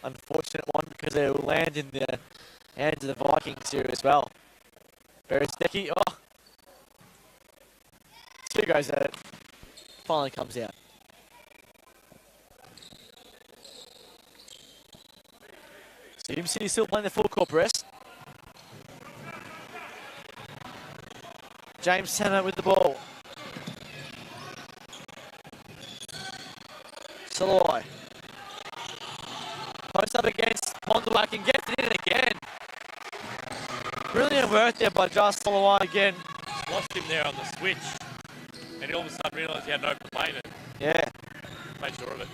Unfortunate one because it will land in the hands of the Vikings here as well. Very sticky. Oh. 2 goes at it. Finally comes out. So Hume City still playing the full court press. James Tanner with the ball. Soloway. Post up against Mondelwack and gets it in again. Brilliant work there by Just Soloway again. Lost him there on the switch. And he all of a sudden realised he had no plane and Yeah. made sure of it.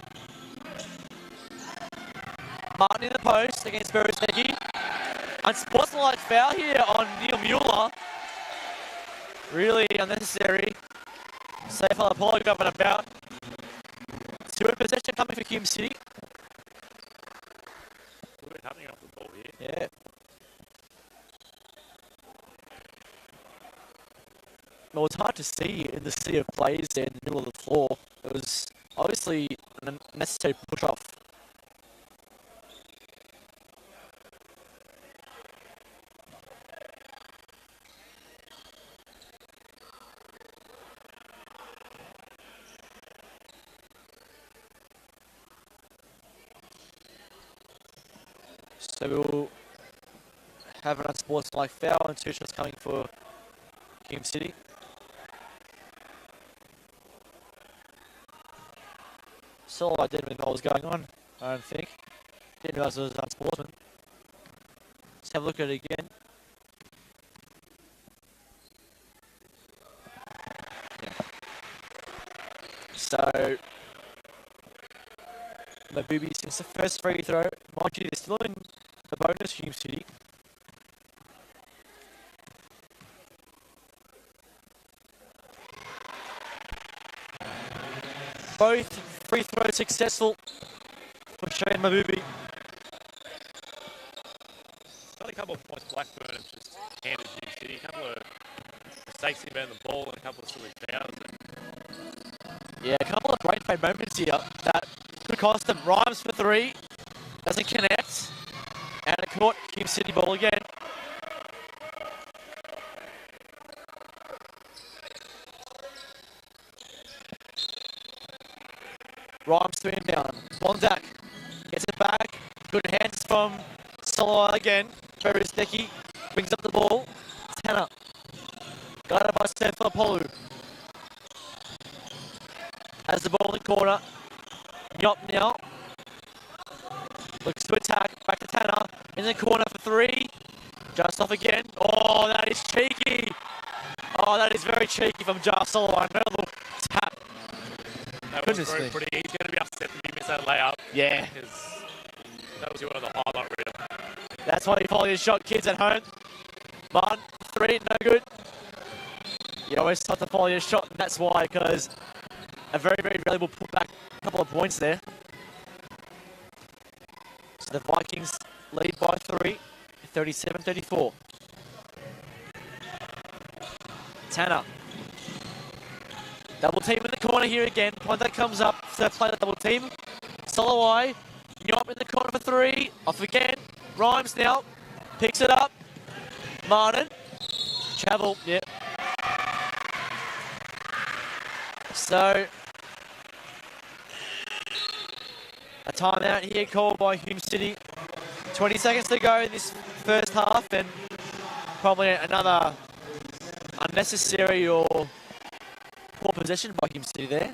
Martin in the post against Berezecki. Unsportsmanlike foul here on Neil Mueller. Really unnecessary. Safe on the Apollo going about. 2 in possession coming for Hume City. Good happening off the ball here. Yeah. Well, it's hard to see in the sea of players there in the middle of the floor. It was obviously an unnecessary push-off. So we'll have an unsportsmanlike foul and 2 shots coming for Hume City. So I didn't even know what was going on, I don't think. Didn't realise it was unsportsman. Let's have a look at it again. Yeah. So Mabubi since the first free throw. Mind you, they're still in the bonus, Hume City. Both free throws successful for Shane Mabubi. Got a couple of points Blackburn have just handed Hume City. A couple of mistakes inbound the ball and a couple of silly fouls. Yeah, a couple of brain pain moments here that could cost them. Rhymes for 3, doesn't connect, and a caught Hume City ball again. Rhymes to inbound. Bondak gets it back. Good hands from Solo again. Beresdecki brings up the ball. Tanner. Guarded by Stefan has the ball in the corner. Yop now. Looks to attack. Back to Tanner. In the corner for 3. Just off again. Oh, that is cheeky. Oh, that is very cheeky from Jar Solo. Another little tap. That was very pretty. He's going to be upset if he missed that layup. Yeah. Because that was one of the highlight reel. That's why you follow your shot, kids at home. Martin, 3, no good. You always have to follow your shot, and that's why, because a very, very valuable putback, couple of points there. So the Vikings lead by 3, 37-34. Tanner. Double team in the corner here again. Point that comes up to play the double team. Soloway. Nyop in the corner for 3. Off again. Rhymes now. Picks it up. Martin. Travel. Yep. So a timeout here called by Hume City. 20 seconds to go in this first half, and probably another unnecessary or poor possession by Hume City there.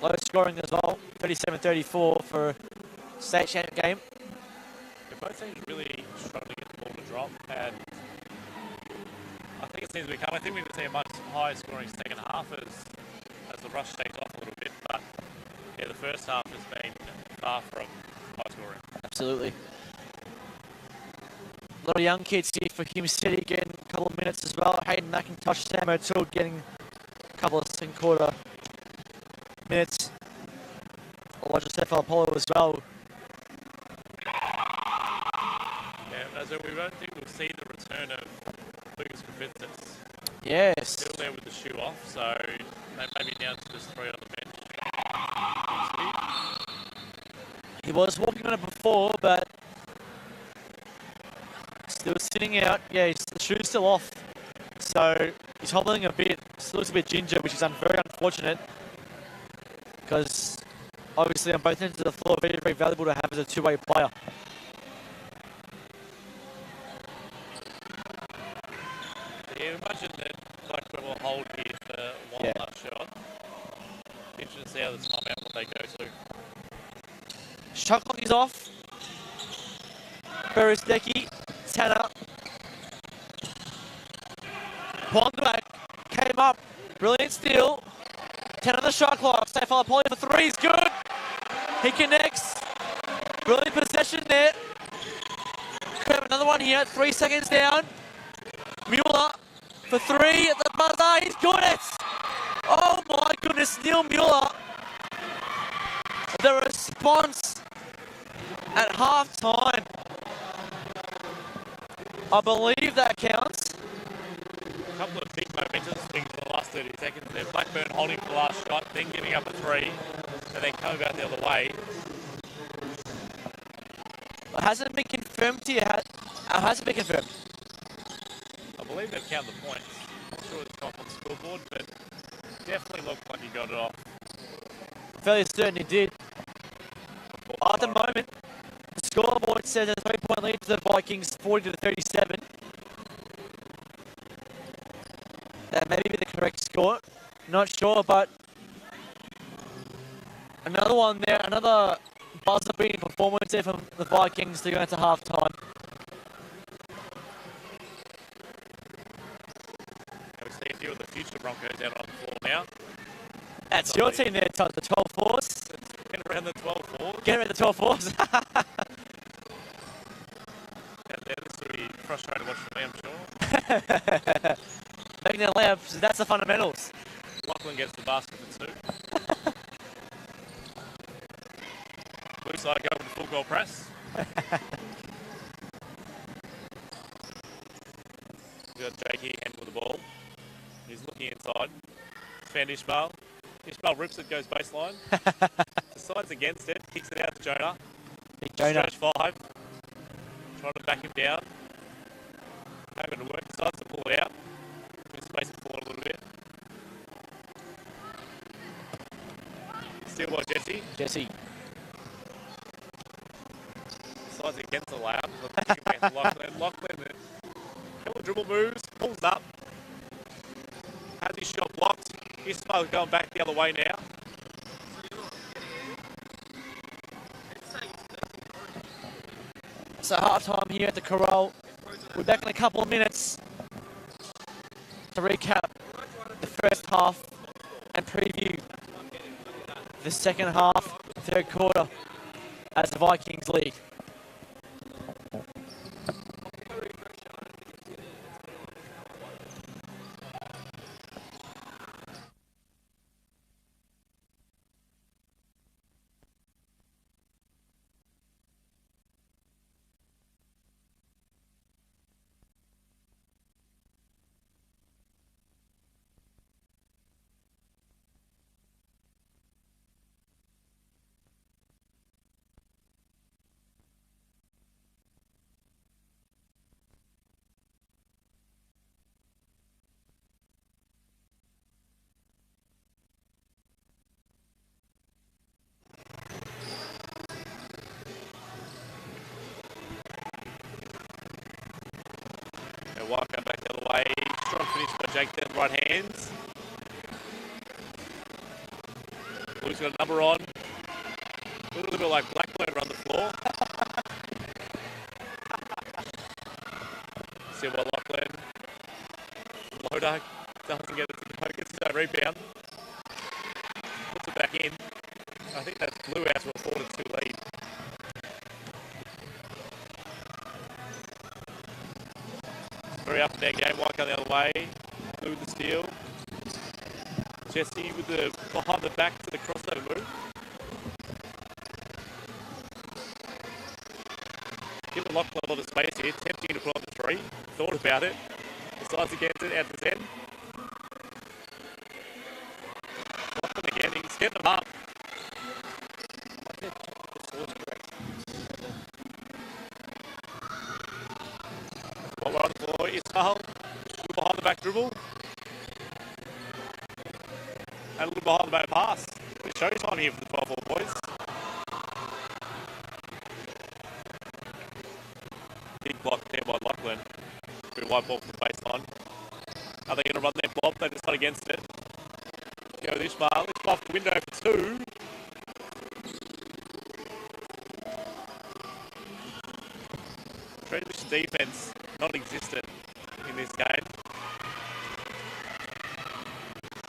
Low scoring as well, 37-34 for a state champ game. Yeah, both teams really struggling to get the ball to drop, and I think it seems to be coming. I think we would see a much higher scoring second half as the rush takes off a little bit, but yeah, the first half has been far from high scoring. Absolutely. A lot of young kids here for Hume City getting a couple of minutes as well. Hayden McIntosh, Sam O'Toole getting a couple of second quarter minutes. Elijah Stefan as well. Yeah, so we don't think we'll see the return of Lucas Griffiths. Yes. Still there with the shoe off, so they may be down to just 3 on the bench. He was walking on it before, but still sitting out. Yeah, the shoe's still off. So he's hobbling a bit. Still looks a bit ginger, which is very unfortunate. Because obviously on both ends of the floor, very, very valuable to have as a two-way player. Yeah, imagine that Blackburn will hold here for one last shot. Interesting to see how the timeout what they go to. Shot clock is off. Beresdecki, Tanner. Bondak came up. Brilliant steal. 10 on the shot clock. Stefan Poli for 3 is good. He connects. Brilliant possession there. Could have another one here. 3 seconds down. Mueller for 3 at the buzzer. He's got it. Oh my goodness, Neil Mueller. The response at half time. I believe that counts. A couple of big momentum swings in the last 30 seconds there. Blackburn holding for the last shot, then giving up a 3, and then coming back the other way. It hasn't been confirmed yet. It hasn't been confirmed. I believe they've counted the points. I'm not sure it's come up on the scoreboard, but definitely looked like he got it off. Fairly certain he did. At the moment, the scoreboard says a 3-point lead to the Vikings, 40 to 37. That may be the correct score. Not sure, but another one there, another buzzer-beating performance there from the Vikings to go into halftime. We see a few of the future Broncos out on the floor now. That's your team there, Todd, the 12 Force. Get around the 12-4. Get around the 12 Force. This will be frustrating to watch for me, I'm sure. Making their layups, that's the fundamentals. Lachlan gets the basket for 2. Blue side go with the full goal press. We've got Jake here handling the ball. He's looking inside. It's found Ishmael. Ishmael rips it, goes baseline. Decides against it, kicks it out to Jonah. Big Jonah. Stretch 5. Trying to back him down. Not going to work. Decides to pull it out. Just space it forward a little bit. Still by Jesse. Jesse. Decides against the layup. Lachlan. Couple dribble moves. Pulls up. Has his shot blocked. Ismail going back the other way now. So half-time here at the Corral. We're back in a couple of minutes to recap the first half and preview the second half, third quarter, as the Vikings lead. Walker back the other way. Strong finish by Jake there, right hands. Blue's got a number on. A little bit like Blackburn on the floor. See what Lachlan. Loader doesn't get it to the poke. It's a rebound. Puts it back in. I think that's Blue out to a 4-2 lead. Very up and down game, White going the other way. Blue with the steal. Jesse with the behind the back to the crossover move. Giving Lachlan a lot of space here, tempting to put on the 3. Thought about it. Decides against it out to 10. Lachlan again, he's getting them up. While we're on the floor, Ismail, behind the back dribble. And a little behind the back pass. It's showtime here for the 12-4 boys. Big block there by Lachlan. Good white ball from the baseline. Are they going to run their blob? They decide against it. Go with Ishmael. It's off the window for 2. Transition defense non-existent in this game.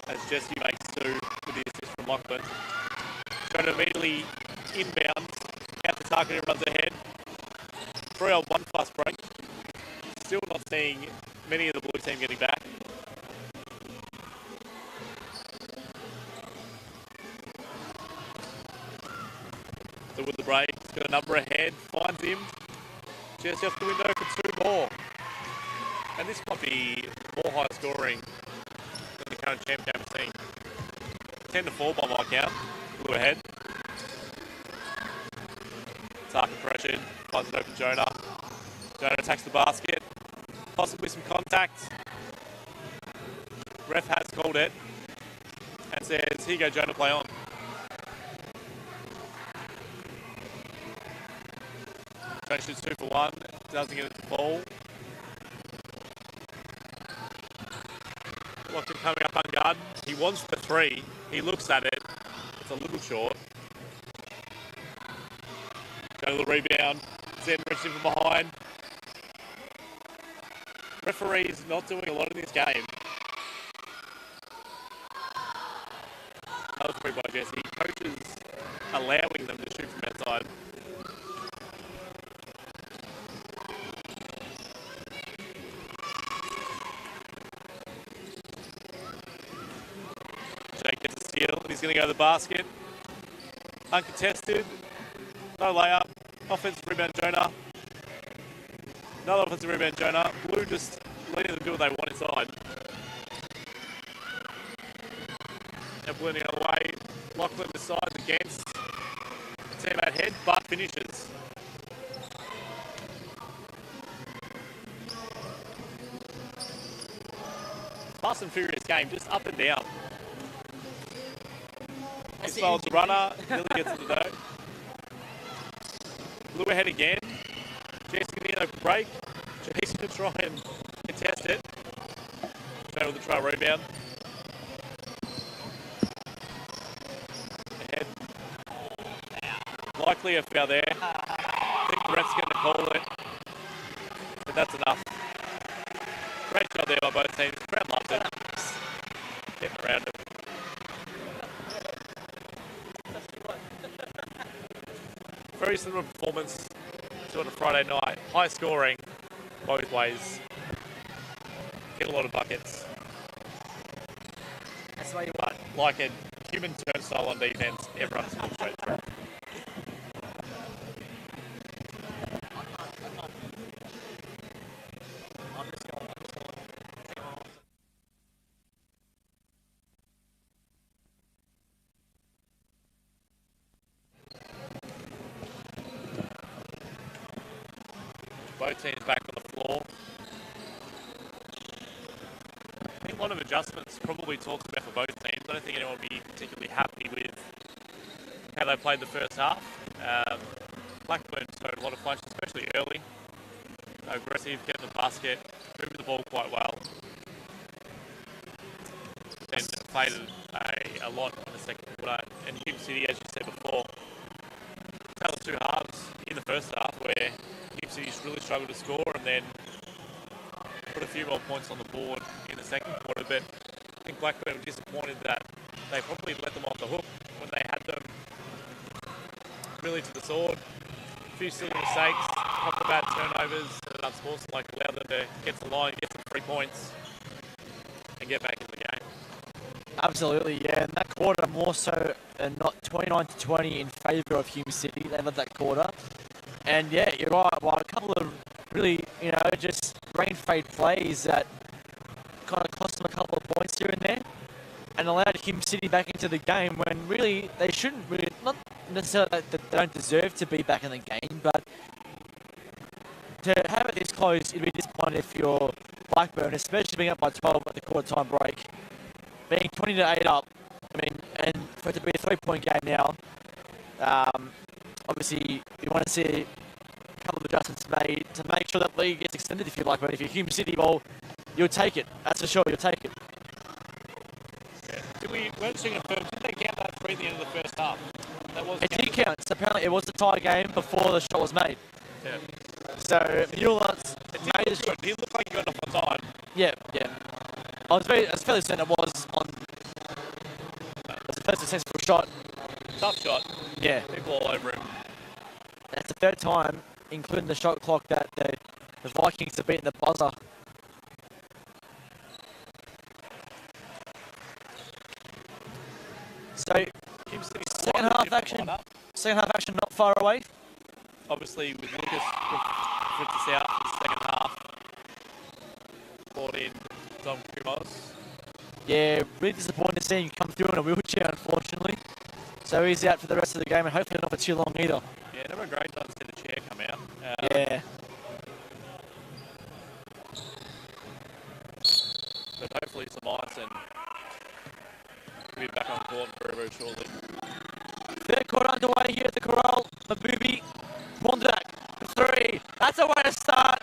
As Jesse makes 2 with the assist from Lachlan. Trying to immediately inbound. Out the target and runs ahead. 3-on-1 fast break. Still not seeing many of the blue team getting back. So with the break, he's got a number ahead, finds him. Just off the window for 2 more. And this might be more high scoring than the current champ game we've seen. 10-4 by my count. Blue ahead. Tarkin pressured, finds it open Jonah. Jonah attacks the basket. Possibly some contact. Ref has called it and says, here you go, Jonah, play on. Shoots 2 for 1. Doesn't get it to fall. Lockton coming up unguarded. He wants the 3. He looks at it. It's a little short. Go to the rebound. Zen reaching from behind. Referee's not doing a lot in this game. Another 3 by Jesse. Coaches allowing them to shoot from outside. Jake gets a steal and he's going to go to the basket. Uncontested. No layup. Offensive rebound, Jonah. Another offensive rebound, Jonah. Blue just letting them do what they want inside. Now Blue the other way. Lachlan decides against the team at head, but finishes. Fast and furious game, just up and down. Ismail's a runner, nearly gets to the dough. Blue ahead again. Jason going to break. Jason to try and contest it. Fail with the try rebound. Ahead. Likely a foul there. I think the ref's going to call it. But that's enough. Great job there by both teams. Brad loved it. Getting around it. Very similar performance to on a Friday night. High scoring both ways. Get a lot of buckets. That's why you But like a human turnstile on defense, everyone's pulled straight through. Both teams back on the floor. I think a lot of adjustments probably talked about for both teams. I don't think anyone will be particularly happy with how they played the first half. Blackburn showed a lot of flashes, especially early. Aggressive, getting the basket, moving the ball quite well. Then faded a lot in the second quarter. And Hume City, as you said before, tell the 2 halves in the first half where Hume City really struggled to score and then put a few more points on the board in the second quarter. But I think Blackburn were disappointed that they probably let them off the hook when they had them really to the sword. A few silly mistakes, a couple of bad turnovers, and unsportsmanlike allowed them to get to the line, get some 3 points, and get back in the game. Absolutely, yeah. And that quarter more so not 29-20 in favour of Hume City. They led that quarter. And yeah, you're right. Well, a couple of really, just rain fade plays that kind of cost them a couple of points here and there and allowed Hume City back into the game when really they shouldn't really, not necessarily that they don't deserve to be back in the game, but to have it this close, it'd be disappointing if you're Blackburn, especially being up by 12 at the quarter time break. Being 20-8 up, and for it to be a 3-point game now, obviously you want to see a couple of adjustments made to make sure that league gets extended if you like, but if you're Hume City, well, you'll take it. That's for sure, you'll take it. Yeah. We weren't seeing a firm. Did they count that 3 at the end of the first half? That was It did count. So apparently it was a tie game before the shot was made. Yeah. So Mueller made the shot. He looked like he got off on time. Yeah. I was fairly certain it was on. It was a first successful shot. Tough shot. Yeah. People all over him. That's the 3rd time, including the shot clock, that the Vikings have beaten the buzzer. So, second half action not far away. Obviously, with Lucas flipped us out in the second half. Brought in Dom Kumos. Yeah, really disappointed to see him come through in a wheelchair, unfortunately. So he's out for the rest of the game, and hopefully not for too long either. Yeah, never a great time to see the chair come out. Yeah. But hopefully some ice and we'll be back on court very, very shortly. 3rd quarter underway here at the Corral. Mabubi, Mondak, 3. Hey, that's a way to start.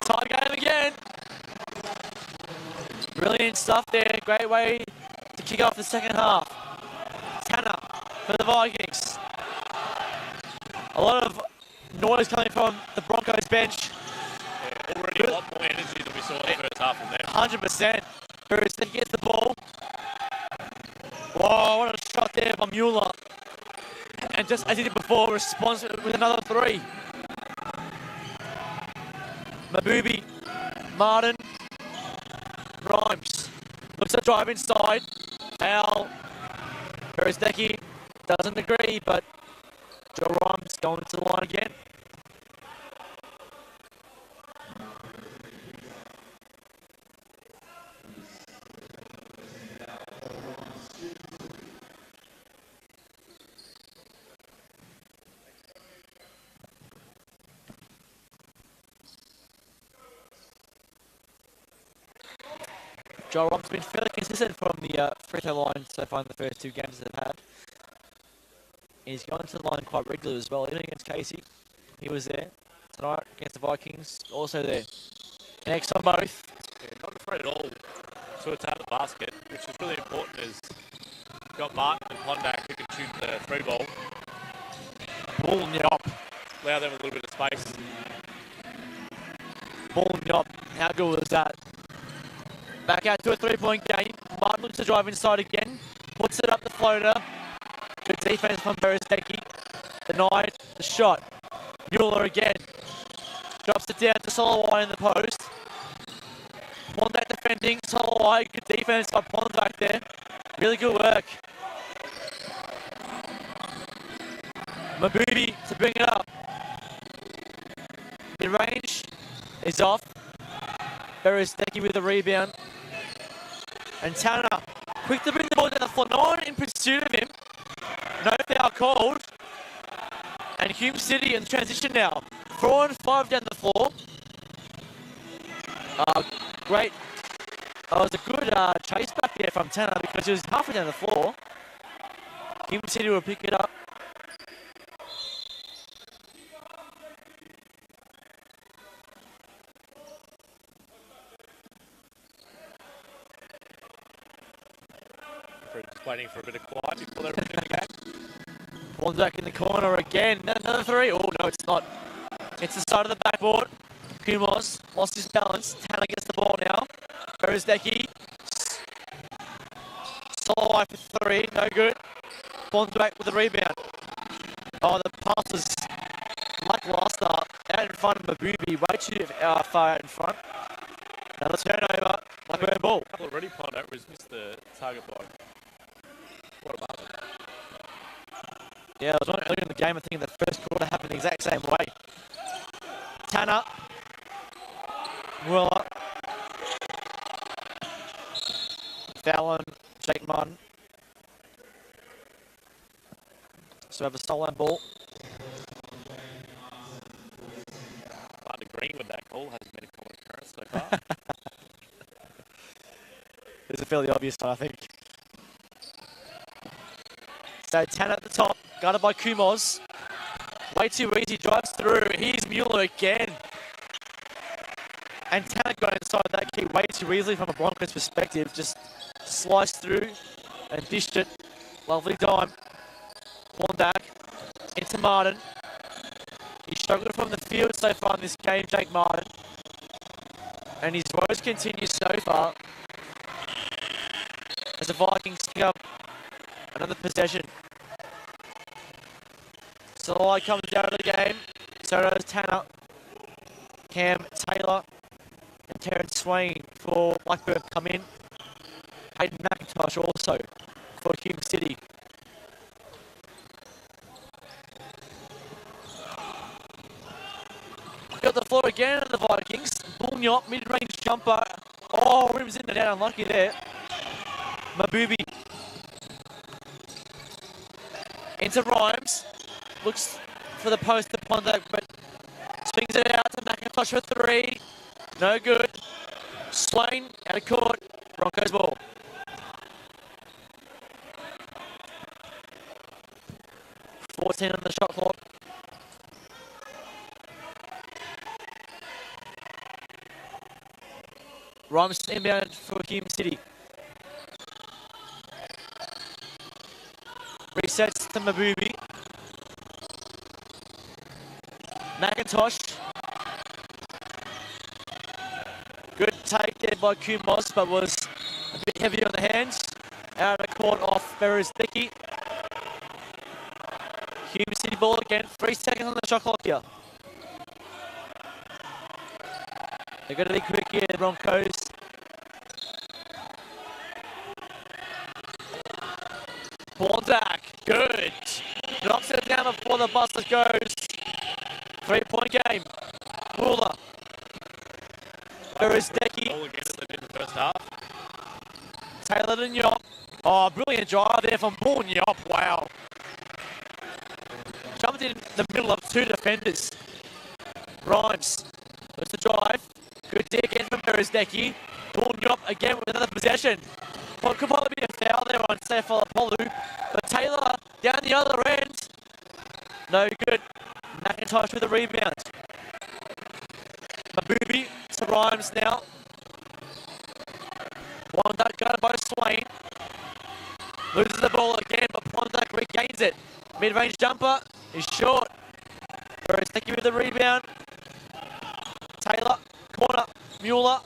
Tie game again. Brilliant stuff there. Great way to kick off the second half. Tanner for the Vikings. A lot of noise coming from the Broncos bench. Yeah, already a lot more energy than we saw in the first half from them. 100%. Bruce then gets the ball. Whoa, what a shot there by Mueller. And just as he did before, responds with another three. Mabubi, Martin, Grimes. Looks to drive inside. Foul. Beresdecki doesn't agree, but Joe Grimes going to the line again. Joe Rob's been fairly consistent from the free throw line so far in the first two games they've had. He's going to the line quite regularly as well, even against Casey. He was there tonight against the Vikings, also there. Next on both. Yeah, not afraid at all to attack the basket, which is really important as you've got Martin and Klondike who can shoot the three ball. Ball Nyop. Allow them a little bit of space. Ball Nyop. How good was that? Back out to a three-point game. Martin looks to drive inside again. Puts it up the floater. Good defense from Beresdecki. Denied the shot. Mueller again. Drops it down to Soloway in the post. Klondike defending. Soloway, good defense by Klondike there. Really good work. Mabubi to bring it up. Mid-range is off. Beresdecki with the rebound. And Tanner, quick to bring the ball down the floor. No one in pursuit of him. No foul called. And Hume City in transition now. 4 and 5 down the floor. Great. That was a good chase back there from Tanner because he was halfway down the floor. Hume City will pick it up. Just waiting for a bit of quiet before they return the game. Ball's back in the corner again. Another three. Oh, no, it's not. It's the side of the backboard. Kumos lost his balance. Tanner gets the ball now. Beresdecki. Soloway for three. No good. Ball's back with the rebound. Oh, the pass was lackluster. Out in front of Mabubi. Way too far out in front. Another turnover. Blackburn ball. A couple already pulled out. He's missed the target by what about it? Yeah, I was one earlier in the game. I think in the first quarter happened the exact same way. Tanner. Mueller. Fallon. Jake Martin. So we have a stolen ball. But agreeing with that call hasn't been a common occurrence so far. It's a fairly obvious one, I think. So Tanner at the top, guarded by Kumos. Way too easy, drives through. Here's Mueller again. And Tanner got inside that key way too easily from a Broncos perspective. Just sliced through and dished it. Lovely dime. Klondike into Martin. He's struggled from the field so far in this game, Jake Martin. And his woes continue so far as the Vikings pick up another possession. Soloway comes out of the game. So does Tanner, Cam Taylor, and Terrence Swain for Blackburn come in. Hayden McIntosh also for Hume City. Got the floor again of the Vikings. Bullnyop, mid-range jumper. Oh, rims in and out, unlucky there. Mabubi. Into Rhymes. Looks for the post to Klondike, but swings it out to McIntosh for three. No good. Swain out of court. Broncos ball. .14 on the shot clock. Rhymes inbound for Hume City. Resets to Mabubi. McIntosh. Good take there by Kumos, but was a bit heavy on the hands. Out of the court off Beresdicki. Hume City ball again. 3 seconds on the shot clock here. They're going to be quick here, the Broncos. Bondak, good. Knocks it down before the Buster goes. 3-point game. Muller. Beresdicki. All again as they did in the first half. Taylor to Nyop. Oh, brilliant drive there from Paul Nyop. Wow. Jumped in the middle of 2 defenders. Rhymes. Goes to drive. Good dig in from Beresdicki. Paul Nyop again with another possession. What could probably be a foul there on Cephalopolu. But Taylor down the other end. No good. McIntosh with a rebound. Mabubi to Rhymes now. Pondak got it by Swain. Loses the ball again, but Pondak regains it. Mid-range jumper is short. Beresdicki with the rebound. Taylor, corner, Mueller.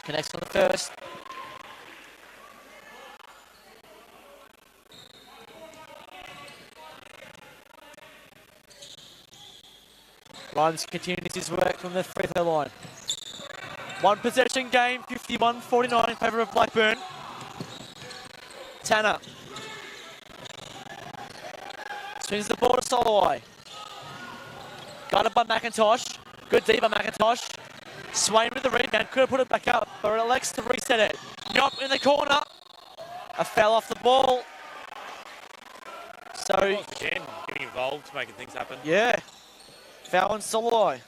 Connects on the first. Rhymes continues his work from the free throw line. One possession game, 51-49 in favour of Blackburn. Tanner. Swings the ball to Soloway. Guarded by McIntosh. Good D by McIntosh. Swain with the rebound. Could have put it back up, but elects to reset it. Nyop in the corner. A foul off the ball. So, Again, getting involved, making things happen. yeah. Foul on Soloway.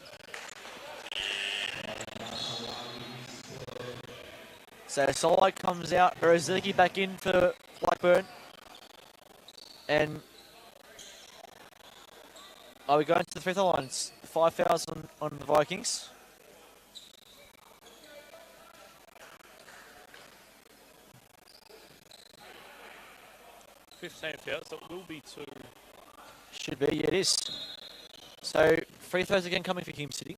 So Soloway comes out. Berezicki back in for Blackburn. And are we going to the free throw lines? 5 fouls on the Vikings. Fifteen fouls, so it will be 2. Should be, yeah, it is. So free throws again coming for Hume City.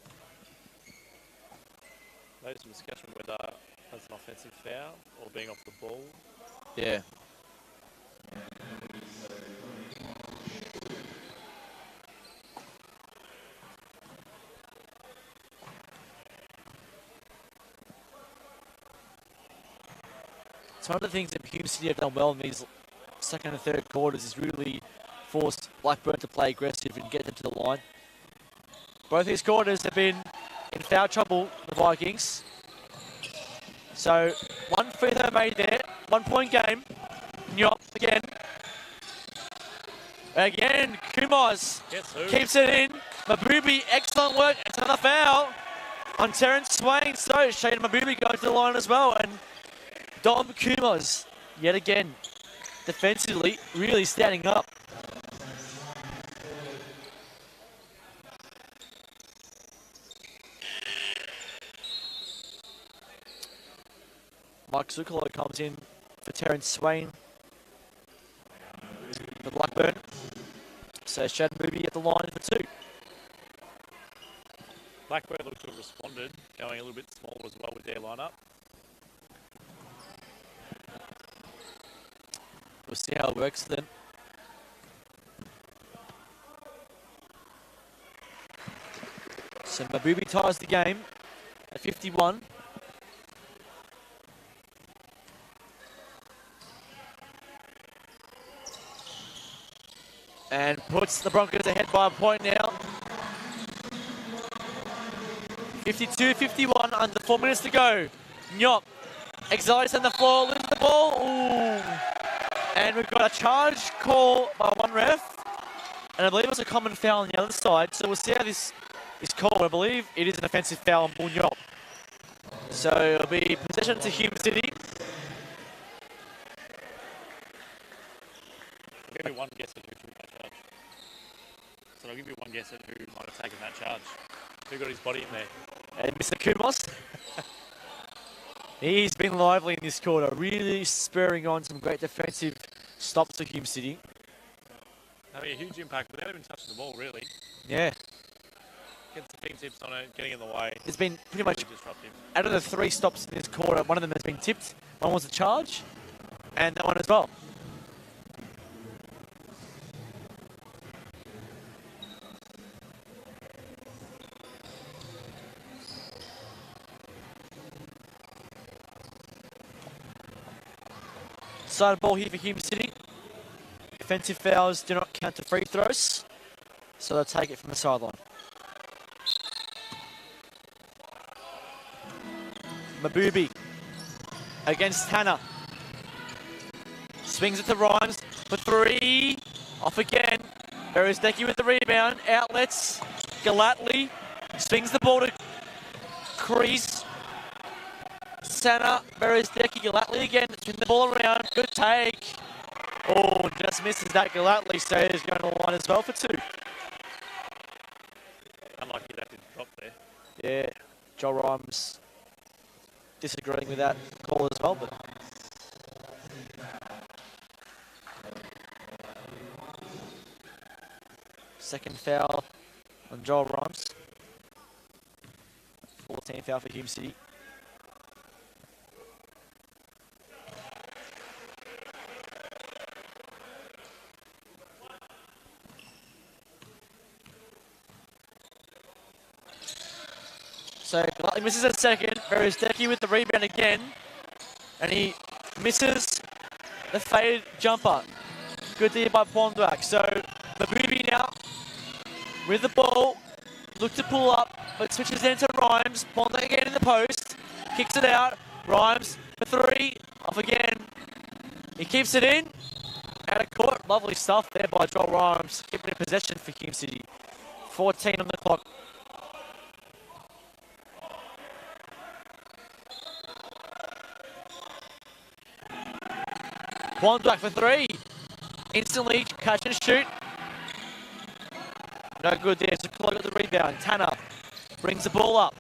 Maybe some discussion whether that's an offensive foul or being off the ball. Yeah. It's one of the things that Hume City have done well in these second and third quarters is really forced Blackburn to play aggressive and get them to the line. Both these quarters have been in foul trouble, the Vikings. So, one free throw made there, 1 point game. Nyop again. Again, Kumars keeps it in. Mabubi, excellent work. It's another foul on Terrence Swain. So, Shaden Mabubi goes to the line as well. And Dom Kumars, yet again, defensively, really standing up. Mike Zuccolo comes in for Terrence Swain for Blackburn. So Shad Moody at the line for 2. Blackburn looked to have responded, going a little bit smaller as well with their lineup. We'll see how it works then. So Mabubi ties the game at 51. And puts the Broncos ahead by a point now. 52-51, under 4 minutes to go. Nyop, Exotis on the floor, loses the ball. Ooh. And we've got a charge call by one ref. And I believe it was a common foul on the other side. So we'll see how this is called. I believe it is an offensive foul on Bull Nyop. So it'll be possession to Hume City. I'll give you one guess at who took that charge. So I'll give you one guess at who might have taken that charge. Who got his body in there? And Mr. Kumos. He's been lively in this quarter, really spurring on some great defensive stops for Hume City. Having a huge impact without even touching the ball, really. Yeah. Gets the fingertips on it, getting in the way. It's been pretty much, Really disruptive. out of the 3 stops in this quarter, one of them has been tipped. One was a charge, and that one as well. Side ball here for Hume City. Offensive fouls do not count to free throws, so they'll take it from the sideline. Mabubi against Tanner. Swings it to Rhymes for 3. Off again. Berezicki with the rebound. Outlets. Galatli swings the ball to crease. Sana, Berezicki, Galatli again. Spin the ball around. Good take. Oh, just misses that. Galatli stays going to the line as well for 2. Unlucky that didn't drop there. Yeah, Joel Rhymes disagreeing with that call as well, but second foul on Joel Rhymes. 14 foul for Hume City. He misses a second. Berezdecki with the rebound again. And he misses the fade jumper. Good D by Pondrak. So Mabubi now with the ball. Look to pull up, but switches into Rhymes. Pondrak again in the post. Kicks it out. Rhymes for three. Off again. He keeps it in. Out of court. Lovely stuff there by Joel Rhymes. Keeping in possession for Hume City. 14 on the clock. Pondrak for three. Instantly catch and shoot. No good there. Zucolo got the rebound. Tanner brings the ball up.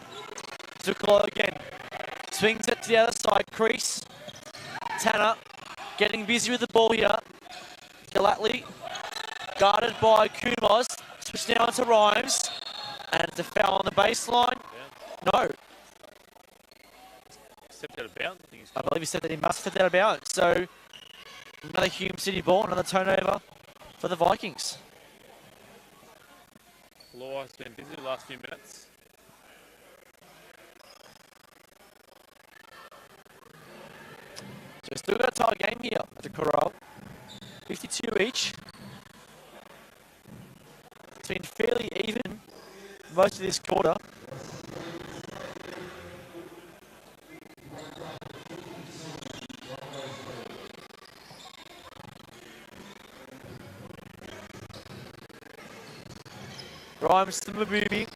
Zucolo again. Swings it to the other side. Crease. Tanner getting busy with the ball here. Galatli guarded by Kumos. Switch down to Rhymes. And it's a foul on the baseline. No. Stepped out of bounds. I believe he said that he must have stepped out of bounds. So another Hume City ball, another turnover for the Vikings. Law has been busy the last few minutes. So we've still got a tie game here at the Corral. 52 each. It's been fairly even most of this quarter. Rhymes to Mabubi.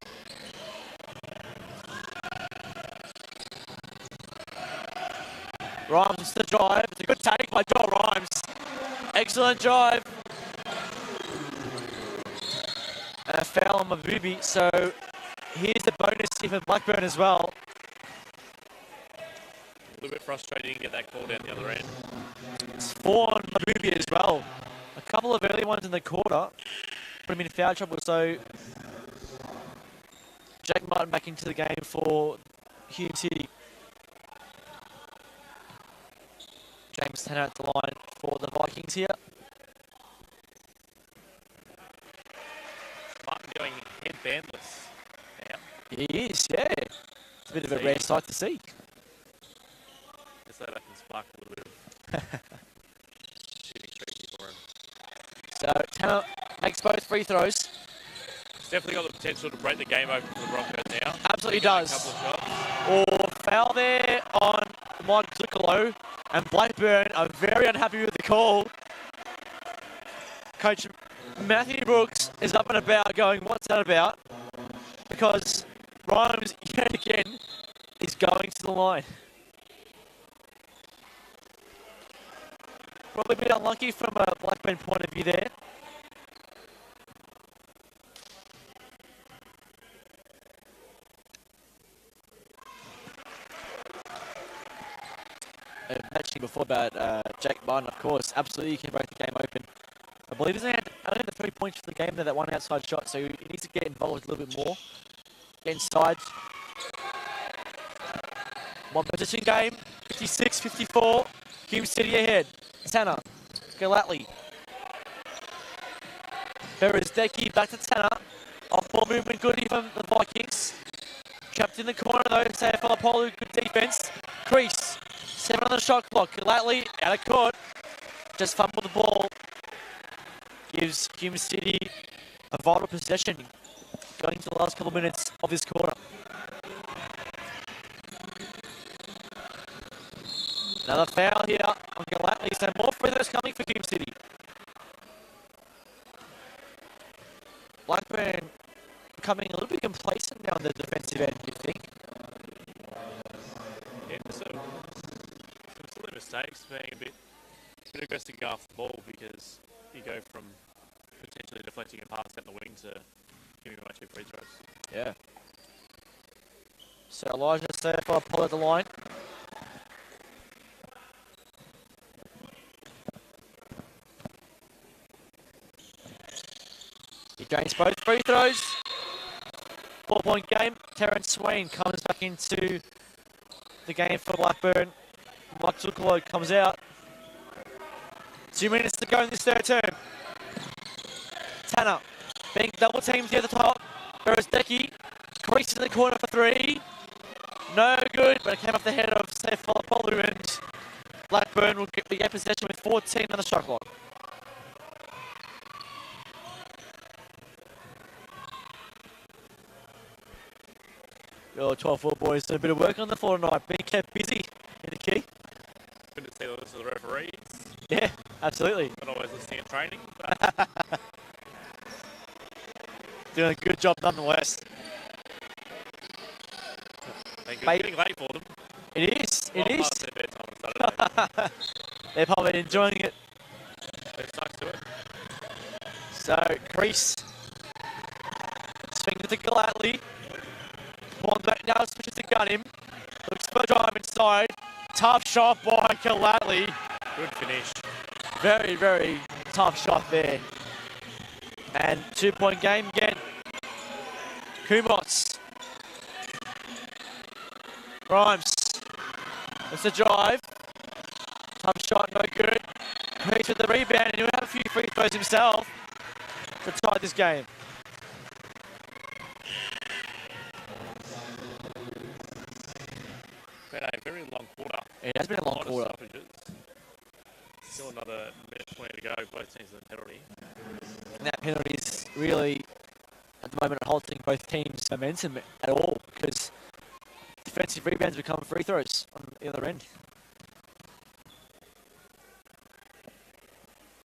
Rhymes wants to drive. It's a good take by Joel Rhymes. Excellent drive. And a foul on Mabubi. So here's the bonus here for Blackburn as well. A little bit frustrating to get that call down the other end. It's 4 on Mabubi as well. A couple of early ones in the quarter. Put him in foul trouble. So Jack Martin back into the game for Hume City. James Tanner at the line for the Vikings here. Martin going headbandless now. He is, yeah. It's a bit of a rare sight to see. Just so that can spark a little bit of shooting streak for him. So Tanner makes both free throws. He's definitely got the potential to break the game open for the Broncos now. Absolutely does. A couple of shots. Or foul there on Mike Zucolo. And Blackburn are very unhappy with the call. Coach Matthew Brooks is up and about going, what's that about? Because Rhymes, yet again, is going to the line. Probably a bit unlucky from a Blackburn point of view there. Mentioning before about Jack Martin, of course, absolutely can break the game open. I believe he's only had the 3 points for the game there, that one outside shot, so he needs to get involved a little bit more. Get inside. One position game, 56-54. Hume City ahead. Tanner, Galatli. Berezdecki back to Tanner. Off-ball movement good here from the Vikings. Trapped in the corner though, Sayafalapolu, good defense. Crease. 7 on the shot clock. Galatli out of court. Just fumbled the ball. Gives Hume City a vital possession going into the last couple of minutes of this quarter. Another foul here on Galatli. So more free throws coming for Hume City. Blackburn becoming a little bit complacent now on the defensive end, you think? Yeah, some silly mistakes, being a bit aggressive going off the ball because you go from potentially deflecting a pass down the wing to giving away 2 free throws. Yeah. So Elijah Sayafar pull at the line. He drains both free throws. 4-point game. Terrence Swain comes back into the game for Blackburn. Mike Zucolo comes out. 2 minutes to go in this third term. Tanner being double teamed here at the top. Berezdecki crease in the corner for 3. No good, but it came off the head of Sefalopolu, and Blackburn will get possession with 14 on the shot clock. Your 12-4 boys doing a bit of work on the floor tonight, being kept busy in the key. Good to see the list of the referees. Yeah, absolutely. Not always listening at training, but Doing a good job nonetheless. it's getting late for them. It is. It is. Past their bedtime on Saturday. They're probably enjoying it. They're stuck to it. So, Crease swings it to Galatly. One back now, switches to gun him. Looks for a drive inside. Tough shot by Galatly. Good finish. Very, very tough shot there. And 2-point game again. Kumos. Grimes. It's a drive. Tough shot, no good. Crease with the rebound, and he'll have a few free throws himself to tie this game. Been a very long quarter. It has been a long lot quarter. Of stoppages. Still another minute 20 to go. Both teams in the penalty. And that penalty is really, at the moment, halting both teams' momentum at all, because defensive rebounds become free throws on the other end.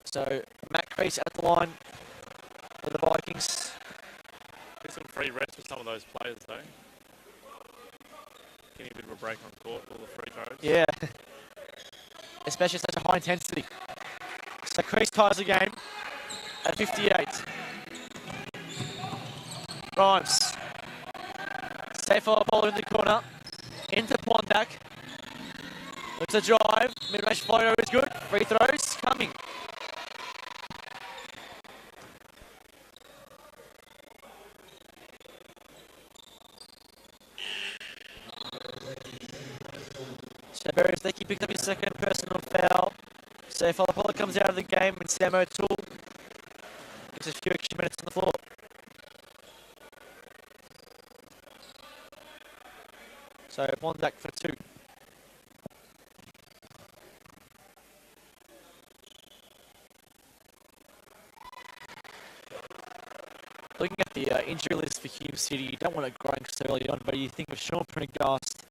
So, Matt Crease at the line for the Vikings. There's some free rest for some of those players, though. Getting a bit of a break on court with all the free throws. Yeah. Especially such a high intensity. So, Crease ties the game at 58. Grimes. Sefalopolu in the corner. Into Pondak. Looks a drive. Mid-range floater is good. Free throws coming. So Beresnicki picks up his second personal foul. Sefalopolu comes out of the game, and Sam O'Toole gets a few extra minutes on the floor. So Pondak for 2. Looking at the injury list for Hume City, you don't want to grind so early on, but you think of Sean Prendergast,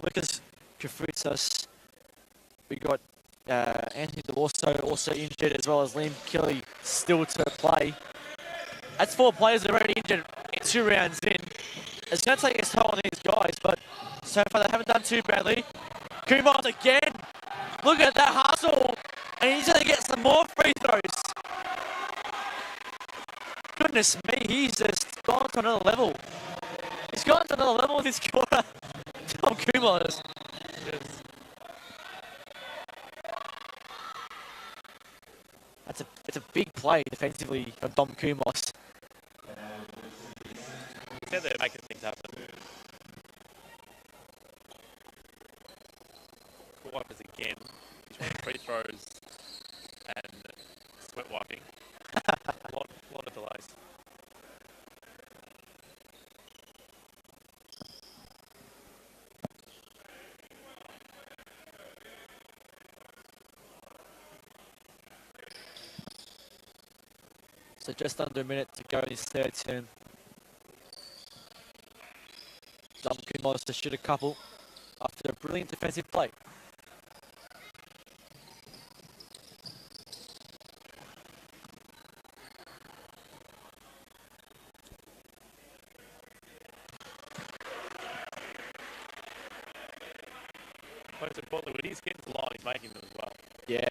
Lucas Kafrutsas, we got Anthony DeLorso also injured, as well as Liam Kelly still to play. That's 4 players that are already injured in 2 rounds in. It's going to take its toll on these guys, but so far they haven't done too badly. Kumars again. Look at that hustle. And he's going to get some more free throws. Goodness me, he's just gone to another level. He's gone to another level with this quarter. Tom Kumars. It's a big play defensively from Dom Kumos. He's out there making things happen. Good wipers again. He's running free throws and sweat wiping. lot of delays. So just under a minute to go in his third term. Dom Kumos to shoot a couple after a brilliant defensive play. Most importantly, when he's getting to the line, he's making them as well. Yeah.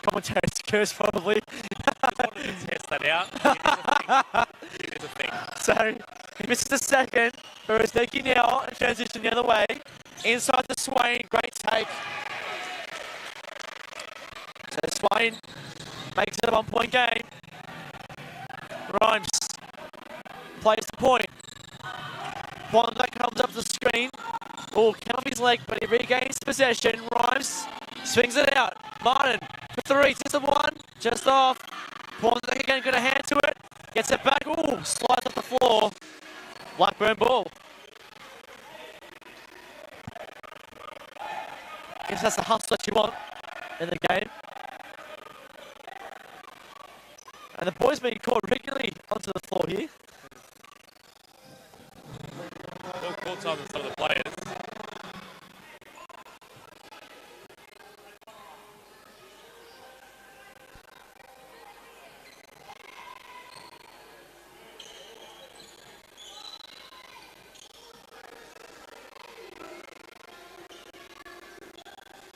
Commentator's curse probably. Just wanted to test that out. It is a thing. So he misses the second. Beresnicki now transition the other way. Inside the Swain, great take. So Swain makes it a 1-point game. Grimes plays the point. Pondak comes up the screen. Oh, came off his leg, but he regains possession. Grimes swings it out. Martin for 3, just a 1, just off. Pondak again, got a hand to it. Gets it back. Ooh, slides off the floor. Blackburn ball. Guess that's the hustle that you want in the game. And the boys being called regularly onto the floor here. More court time than some of the players.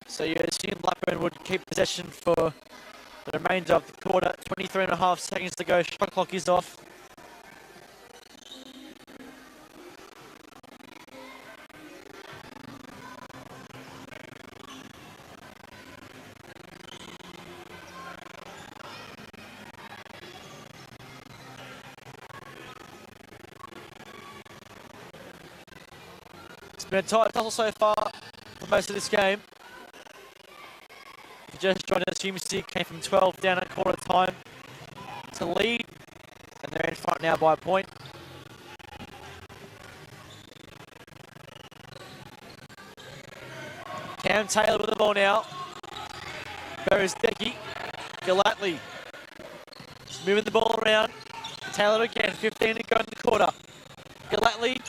So you assume Blackburn would keep possession for the remainder of the quarter. 23.5 seconds to go. Shot clock is off. It's been a tight tussle so far for most of this game. If you just joined us, Hume came from 12 down at quarter time to lead, and they're in front now by a point. Cam Taylor with the ball now. Beresdecki, Galatli. Just moving the ball around. Taylor again, 15 to go in the quarter. Galatli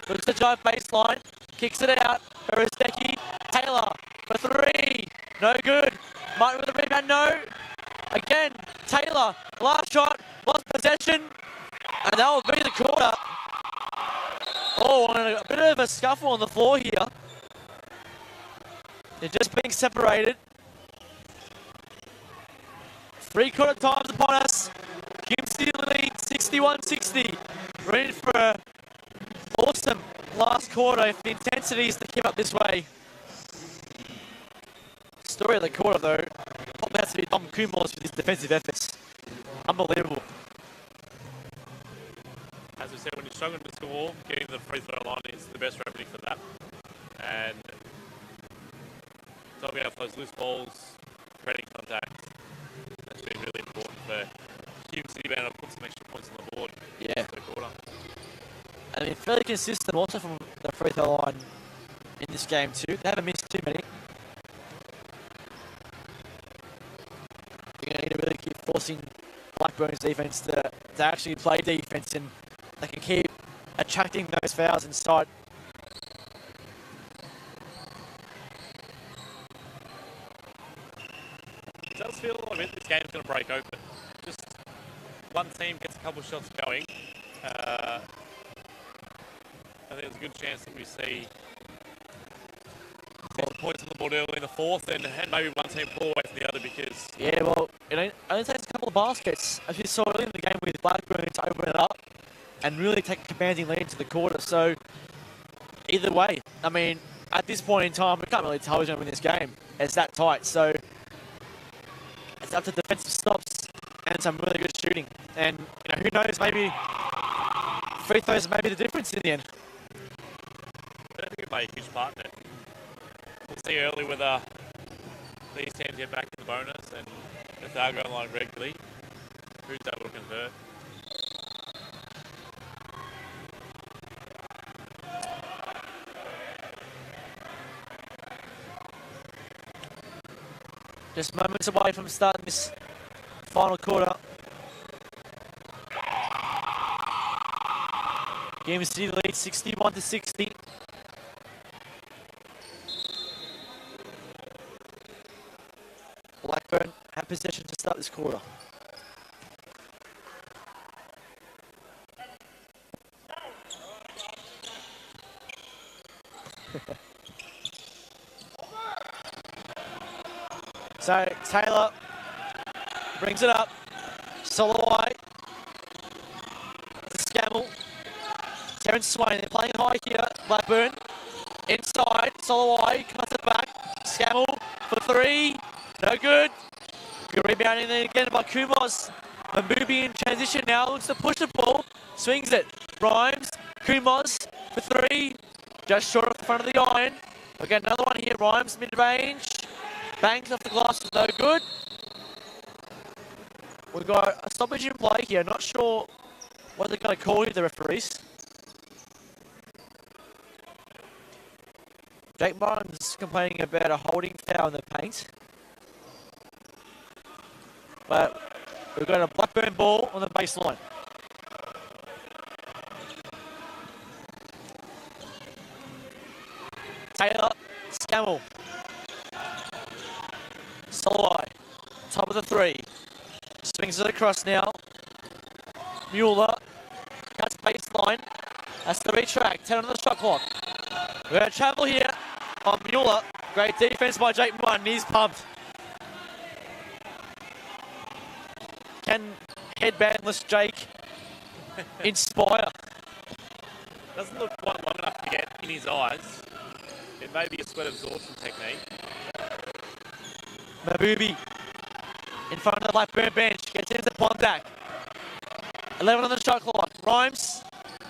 looks to drive baseline, kicks it out. Beresdecki, Taylor for three. No good. Martin with the rebound, no. Again, Taylor, last shot, lost possession, and that will be the quarter. Oh, and a bit of a scuffle on the floor here. They're just being separated. 3 quarter times upon us. Hume City lead 61-60. Ready for an awesome last quarter if the intensity is to keep up this way. Story of the quarter though, probably has to be Dom Kumos for his defensive efforts. Unbelievable. As we said, when you're struggling to score, getting to the free throw line is the best remedy for that. And topping out those loose balls, creating contact, that's been really important for Hume City being able to put some extra points on the board. Yeah. For the quarter. I mean, fairly consistent also from the free throw line in this game too. They haven't missed too many. You're going to need to really keep forcing Blackburn's defense to actually play defense, and they can keep attracting those fouls inside. It does feel like this game's going to break open. Just one team gets a couple of shots going. I think there's a good chance that we see points on the board early in the fourth, and maybe one team pull away from the other because... Yeah, well, it only takes a couple of baskets, as we saw early in the game with Blackburn, to open it up and really take a commanding lead into the quarter. So, either way, I mean, at this point in time, we can't really tell who's going to win this game. It's that tight, so it's up to defensive stops and some really good shooting. And, you know, who knows, maybe free throws may be the difference in the end. I don't think it made a huge part in it. We'll see early whether these teams get back in the bonus and if they are going along regularly, who's able to convert. Just moments away from starting this final quarter. Hume City lead 61-60. Blackburn have possession to start this quarter. So Taylor brings it up. Soloway to Scammell. Terence Swain, they're playing high here. Blackburn inside. Soloway cuts it back. Scammell for three. No good. Good rebounding there again by Kumos. Mabubi in transition now. Looks to push the ball. Swings it. Rhymes. Kumos for three. Just short of the front of the iron. We get another one here. Rhymes mid-range. Bangs off the glass. No good. We've got a stoppage in play here. Not sure what they're going to call here, the referees. Jake Martin's complaining about a holding foul in the paint. But we've got a Blackburn ball on the baseline. Taylor, Scammell. Soloway, top of the three. Swings it across now. Mueller, cuts baseline. Has to retract, 10 on the shot clock. We're going to travel here on Mueller. Great defense by Jake Martin, he's pumped. Can headbandless Jake inspire? Doesn't look quite long enough to get in his eyes. It may be a sweat absorption technique. Mabubi in front of the Blackburn bench, gets into Pondak. 11 on the shot clock. Rhymes,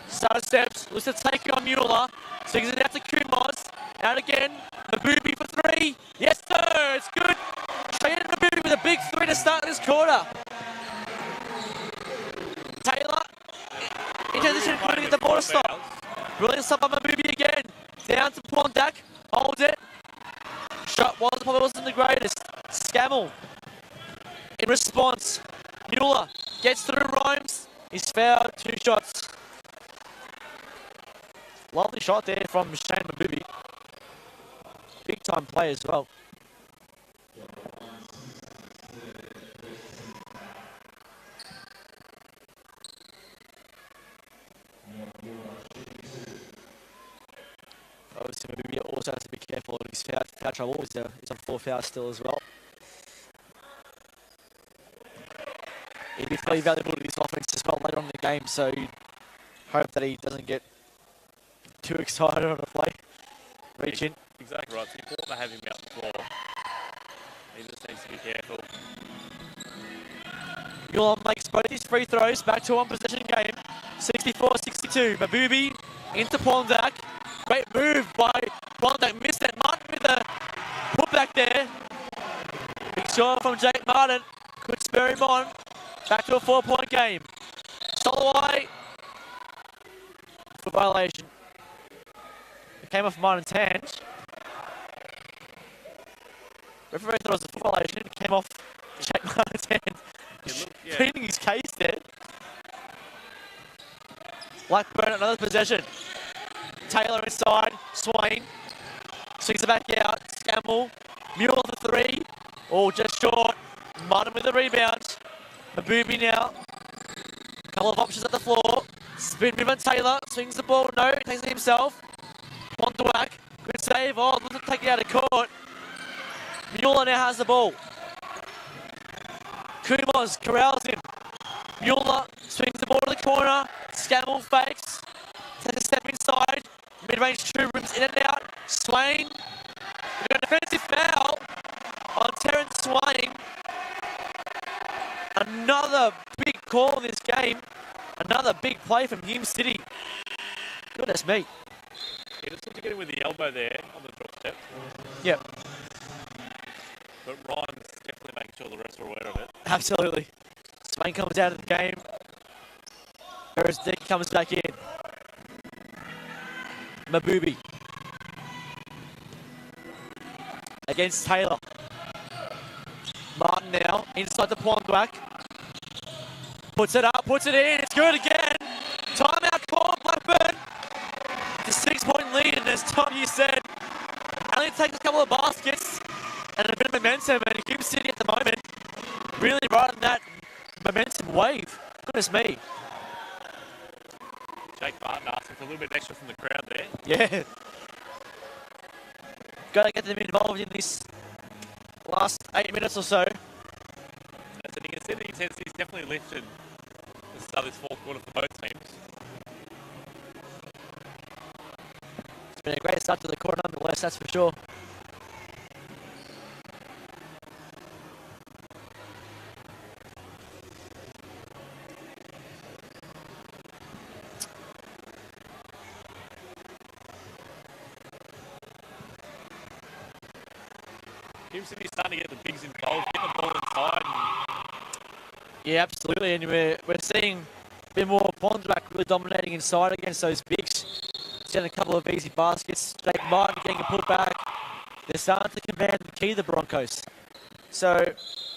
starter steps, looks to take it on Mueller. Swings it out to Kumos. Out again. Mabubi for three. Yes, sir, it's good. Straight into Mabubi with a big three to start this quarter. Taylor in transition, putting at the border stop. Brilliant stop on Mabubi again. Down to Pondak. Holds it. Shot probably wasn't the greatest. Scammell in response. Mueller gets through Rhymes. He's fouled 2 shots. Lovely shot there from Shane Mabubi. Big time play as well. Obviously, Mabubi also has to be careful of his foul trouble. He's on 4 fouls still as well. He'd be fairly valuable to this offense as well later on in the game, so you hope that he doesn't get too excited on a play. Reach in. Exactly right. It's important to have him out the floor. He just needs to be careful. Mueller makes both his free throws, back to a 1-possession game. 64-62. Mabubi into Pondak. Great move by Pondak. Missed it. Martin with a putback there. Big shot from Jake Martin. Could spur him on. Back to a 4-point game. Soloway for violation. It came off Martin's hand. Referee thought it was a foot violation. It came off Jake Martin's hand. Pleading his case there. Blackburn, another possession. Taylor inside. Swain. Swings it back out. Scammell. Mueller for three. All just short. Martin with the rebound. Mabubi now. Couple of options at the floor. Spin move on Taylor. Swings the ball. No. Takes it himself. Pontuak. Good save. Oh, looks to take it out of court. Mueller now has the ball. Kumos corrals him. Mueller swings the ball to the corner. Scammell fakes. Takes a step inside. Mid-range two rims in and out. Swain. We've got a defensive foul on Terrence Swain. Another big call in this game. Another big play from Hume City. Goodness me. He just took to get him with the elbow there on the drop step. Yep. But Ryan's definitely making sure the refs are aware of it. Absolutely. Swain comes out of the game. Whereas Dick comes back in. Mabubi. Against Taylor. Martin now, inside the Pontuak. Puts it up, puts it in, it's good again. Timeout call, Blackburn. It's a 6-point lead, and as Tom, you said, only takes a couple of baskets and a bit of momentum, and Hume City at the moment really riding that momentum wave. Goodness me. Jake Martin asking for a little bit extra from the crowd there. Yeah. Got to get them involved in this last 8 minutes or so. That's it. You can see the intensity's definitely lifted at the start of this fourth quarter for both teams. It's been a great start to the quarter nonetheless, that's for sure. Hume City's starting to get the bigs involved, getting the ball inside. Yeah, absolutely, and we're seeing a bit more Pontuak really dominating inside against those bigs. knocks down a couple of easy baskets. Jake Martin getting a putback. They're starting to command the key, the Broncos. So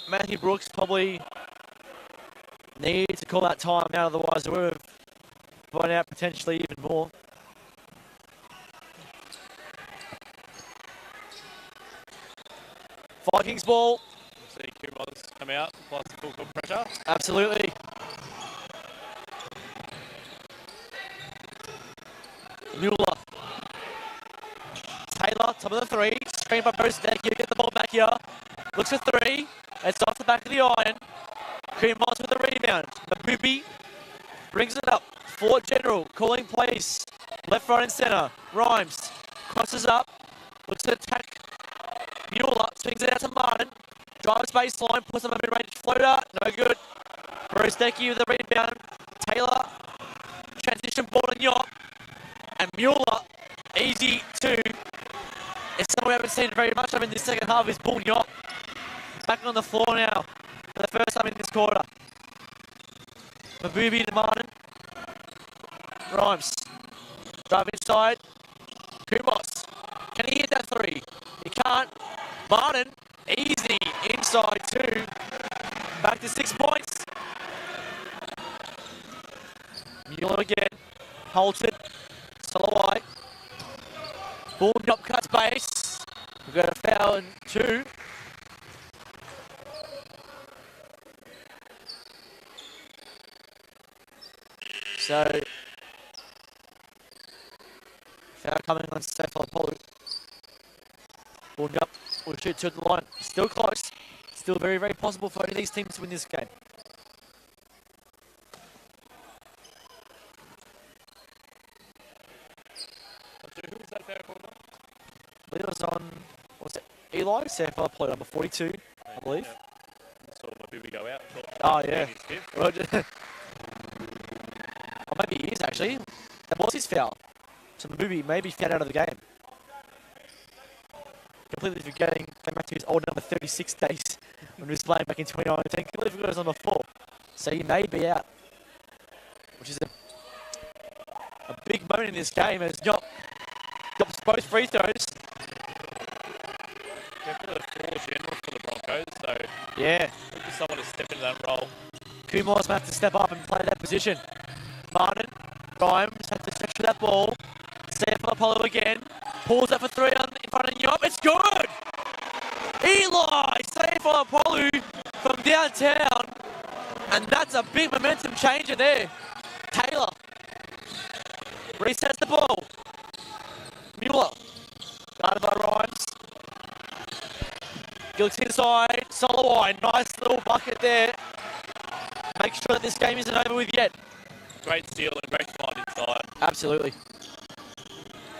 Matthew Brooks probably needs to call that time out, otherwise they would have blown out potentially even more. Vikings ball. See Hume come out, applies the full court pressure. Absolutely. Mueller. Taylor, top of the three. Screen by Brosdecki. Get the ball back here. Looks for three. It's off the back of the iron. Cream Moss with the rebound. Mabubi brings it up. Fort General calling plays. Left, right, and centre. Rhymes crosses up. Looks to attack. Mueller swings it out to Martin. Drives baseline. Puts up a mid-range floater. No good. Brosdecki with the rebound. Taylor. Transition ball to Nyop. And Mueller. Easy two. It's something we haven't seen very much of in this second half is Bull Nyop. Back on the floor now for the first time in this quarter. Mabubi to Martin. Rhymes. Drive inside. Kumos. Can he hit that three? He can't. Martin. Easy. Inside two. Back to 6 points. Mueller again. Holds it. Soloway. Bull Nyop cuts base. We've got a foul in two. So, foul coming on Stefan Polu. Bull Nyop will shoot to the line. Still close. Still very, very possible for any of these teams to win this game. Who was that foul called on? I believe it was on, what was it, Eli? Stefan Polu, number 42, I believe. Yeah. Saw Mabubi go out. Oh, yeah. Or maybe he is actually. That was his foul. So Mabubi may be fouled out of the game. Completely forgetting, came back to his old number 36 days when he was playing back in 2019. Completely forgot his number 4. So he may be out. Which is a big moment in this game as Nyop drops both free throws. Definitely a four general for the Broncos, so Yeah. looking for someone to step into that role. Kumor's going to have to step up and play that position. Martin, Rhymes have to stretch for that ball. Stefan Apollo again. Pulls up for three in front of Nyop. It's good! Eli! Stefan Apollo from downtown. And that's a big momentum changer there. Taylor resets the ball. Mueller. Guarded by Rhymes. Gilks inside. Soloway. Nice little bucket there. Make sure that this game isn't over with yet. Great steal and great find inside. Absolutely.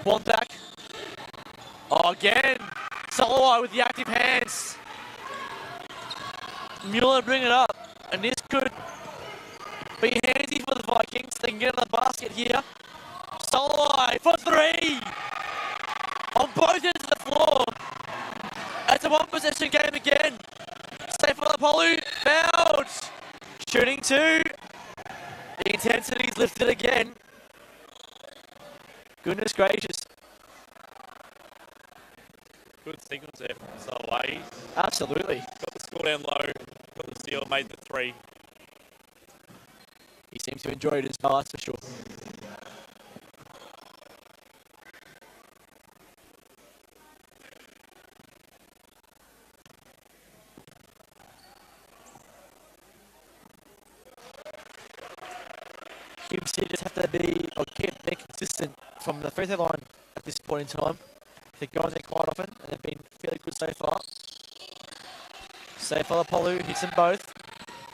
One back. Oh, again. Soloway with the active hands. Mueller bring it up. And this could be handy for the Vikings. They can get on the basket here. Soloway for three. On both ends of the floor. It's a one possession game again. Stefan Apollo fouled. Shooting two. The intensity's lifted again. Goodness gracious. Good sequence there from Soloway. Absolutely. Got the score down low, got the steal, made the three. He seems to enjoy it as well, that's for sure. Hume City just have to be, or keep being consistent from the free throw line at this point in time. They're going there quite often, and they've been fairly good so far. Stefan Apollo hits them both.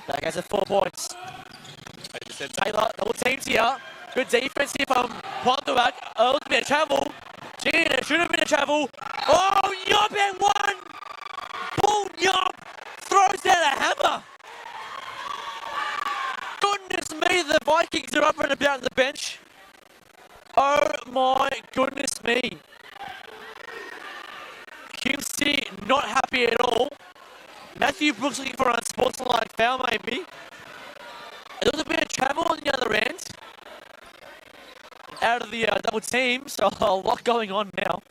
Back has 4 points. Taylor, double teams here. Good defense here from Ponduak. A little bit of travel. Gee, there should have been a travel. Oh, Nyop at one! Bull Nyop throws out a hammer. Goodness me, the Vikings are up and about on the bench. Oh my goodness me. Hume City not happy at all. Matthew Brooks looking for an unsportsmanlike foul maybe. A little bit of travel on the other end. out of the double team, so a lot going on now.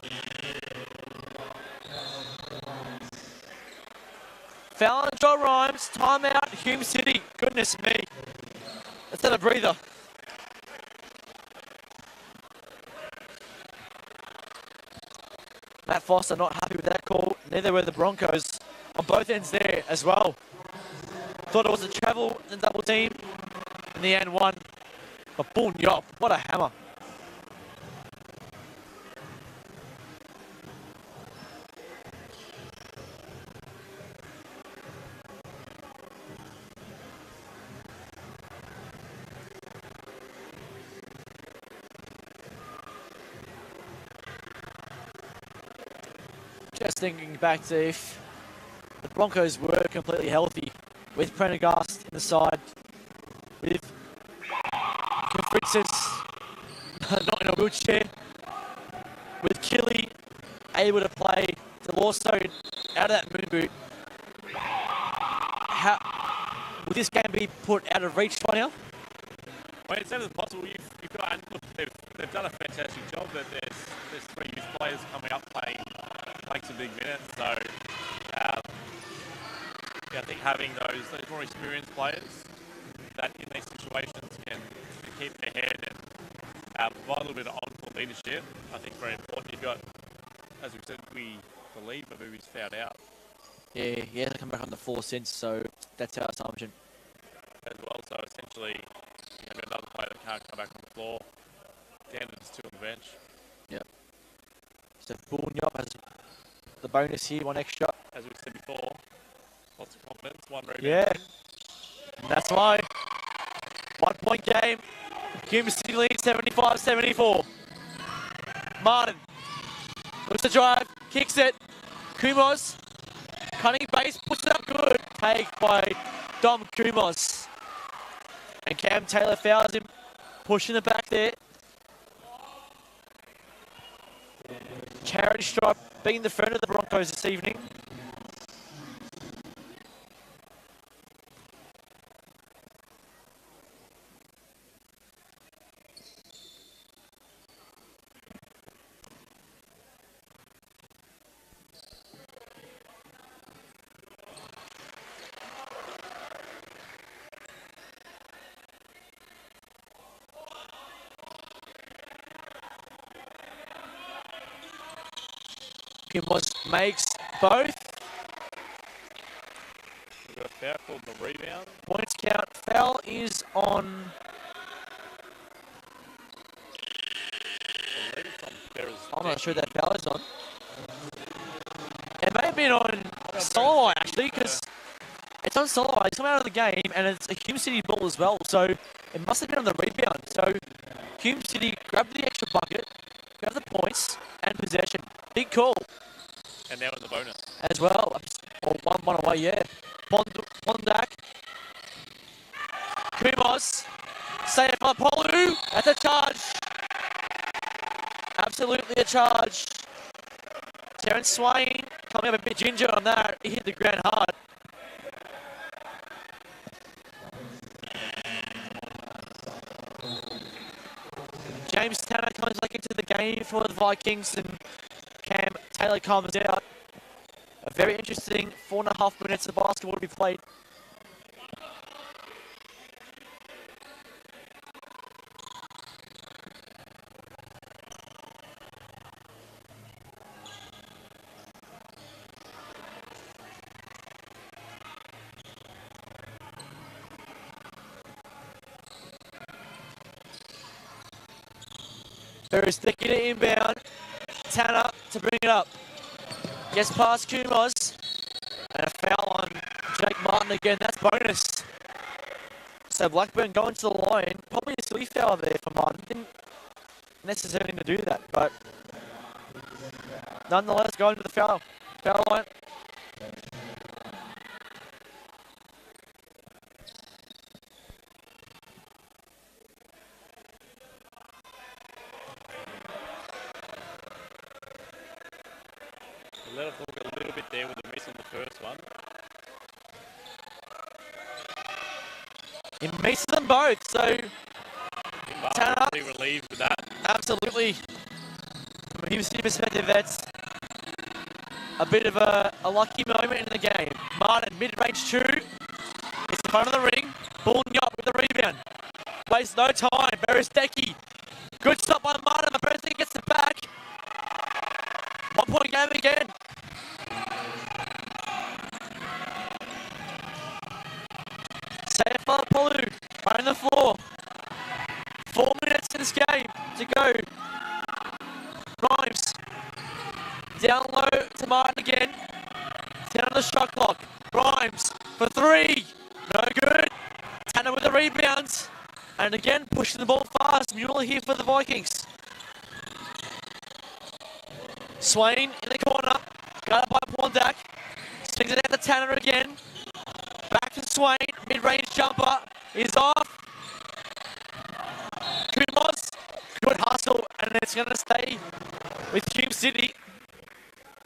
Foul on Joel Rhymes, timeout, Hume City. Goodness me. Let's have a breather. Matt Foster not happy with that call. Neither were the Broncos on both ends there as well. Thought it was a travel and double team. In the end, one. But boom, yop. What a hammer. Just thinking back to if the Broncos were completely healthy with Prendergast in the side, with Fritzis not in a wheelchair, with Killy able to play DeLawso out of that moon boot. How would this game be put out of reach by now? Well, it's as possible. You've got, and look, they've done a fantastic job. That there's 3 youth players coming up playing some big minutes. So yeah, I think having those more experienced players that in these situations can keep their head and provide a little bit of on-court leadership, I think is very important. You've got, as we've said, we believe Babu's fouled out. Yeah, he hasn't come back on the floor since, so that's our assumption. As well, so essentially you have another player that can't come back on the floor. Danden's 2 on the bench. Yep. So Bunyop has the bonus here, 1 extra. As we said before, lots of confidence, 1 rebound. Yeah, that's why. 1 point game. Hume City lead 75-74. Martin looks to drive, kicks it. Kumos, cutting base, puts it up good. Take by Dom Kumos. And Cam Taylor fouls him, pushing it back there. Charity stripe being the friend of the Broncos this evening. Kimos makes both. We've got a foul called the rebound. Points count. Foul is on. I'm not sure that foul is on. It may have been on Soloway actually, because it's on Soloway. He's come out of the game, and it's a Hume City ball as well. So it must have been on the rebound. So Hume City grabbed the extra bucket, grabbed the points and possession. Big call. And now in the bonus. As well. Or one away, yeah. Bondak. Kumos. Save by Polu. That's a charge. Absolutely a charge. Terrence Swain coming up a bit ginger on that. He hit the ground hard. James Tanner comes back into the game for the Vikings, and Cam Taylor comes out. A very interesting 4.5 minutes of basketball to be played. Ferris sticking it inbound. Tanner to bring it up. Gets past Kumos. And a foul on Jake Martin again. That's bonus. So Blackburn going to the line. Probably a silly foul there for Martin. Didn't necessarily need to do that, but nonetheless going to the foul line. Let us look a little bit there with the miss on the first one. He misses them both, so Tanner pretty relieved with that. Absolutely. From a Hume City perspective, that's a bit of a lucky moment in the game. Martin, mid-range 2. It's in front of the ring. Bullnyop with the rebound. Wastes no time. Berestecki. Good stop by Martin, but Berestecki gets it back. 1 point game again. Safer Polu running the floor. 4 minutes in this game to go. Rhymes. Down low to Martin again. 10 on the shot clock. Rhymes for 3. No good. Tanner with the rebounds. And again, pushing the ball fast. Mueller here for the Vikings. Swain in the corner. Guarded by Pondak. Swings it out to Tanner again. Back to Swain. Mid-range jumper is off. Kumos. Good hustle. And it's going to stay with Hume City.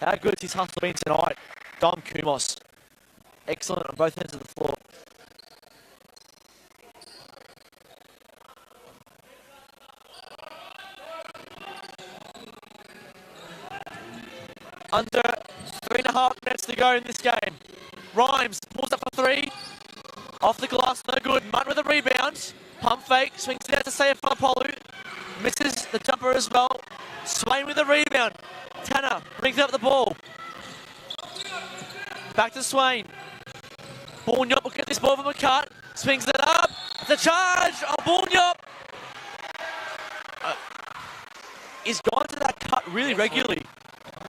How good has his hustle been tonight? Dom Kumos. Excellent on both ends of the floor. Under 3.5 minutes to go in this game. Rhymes pulls up for 3. Off the glass, no good. Mutt with a rebound. Pump fake, swings it out to Sayafapolu. Misses the jumper as well. Swain with a rebound. Tanner brings up the ball. Back to Swain. Bullnyop will get this ball from a cut. Swings it up. It's a charge. Oh, Bullnyop. He's gone to that cut really regularly.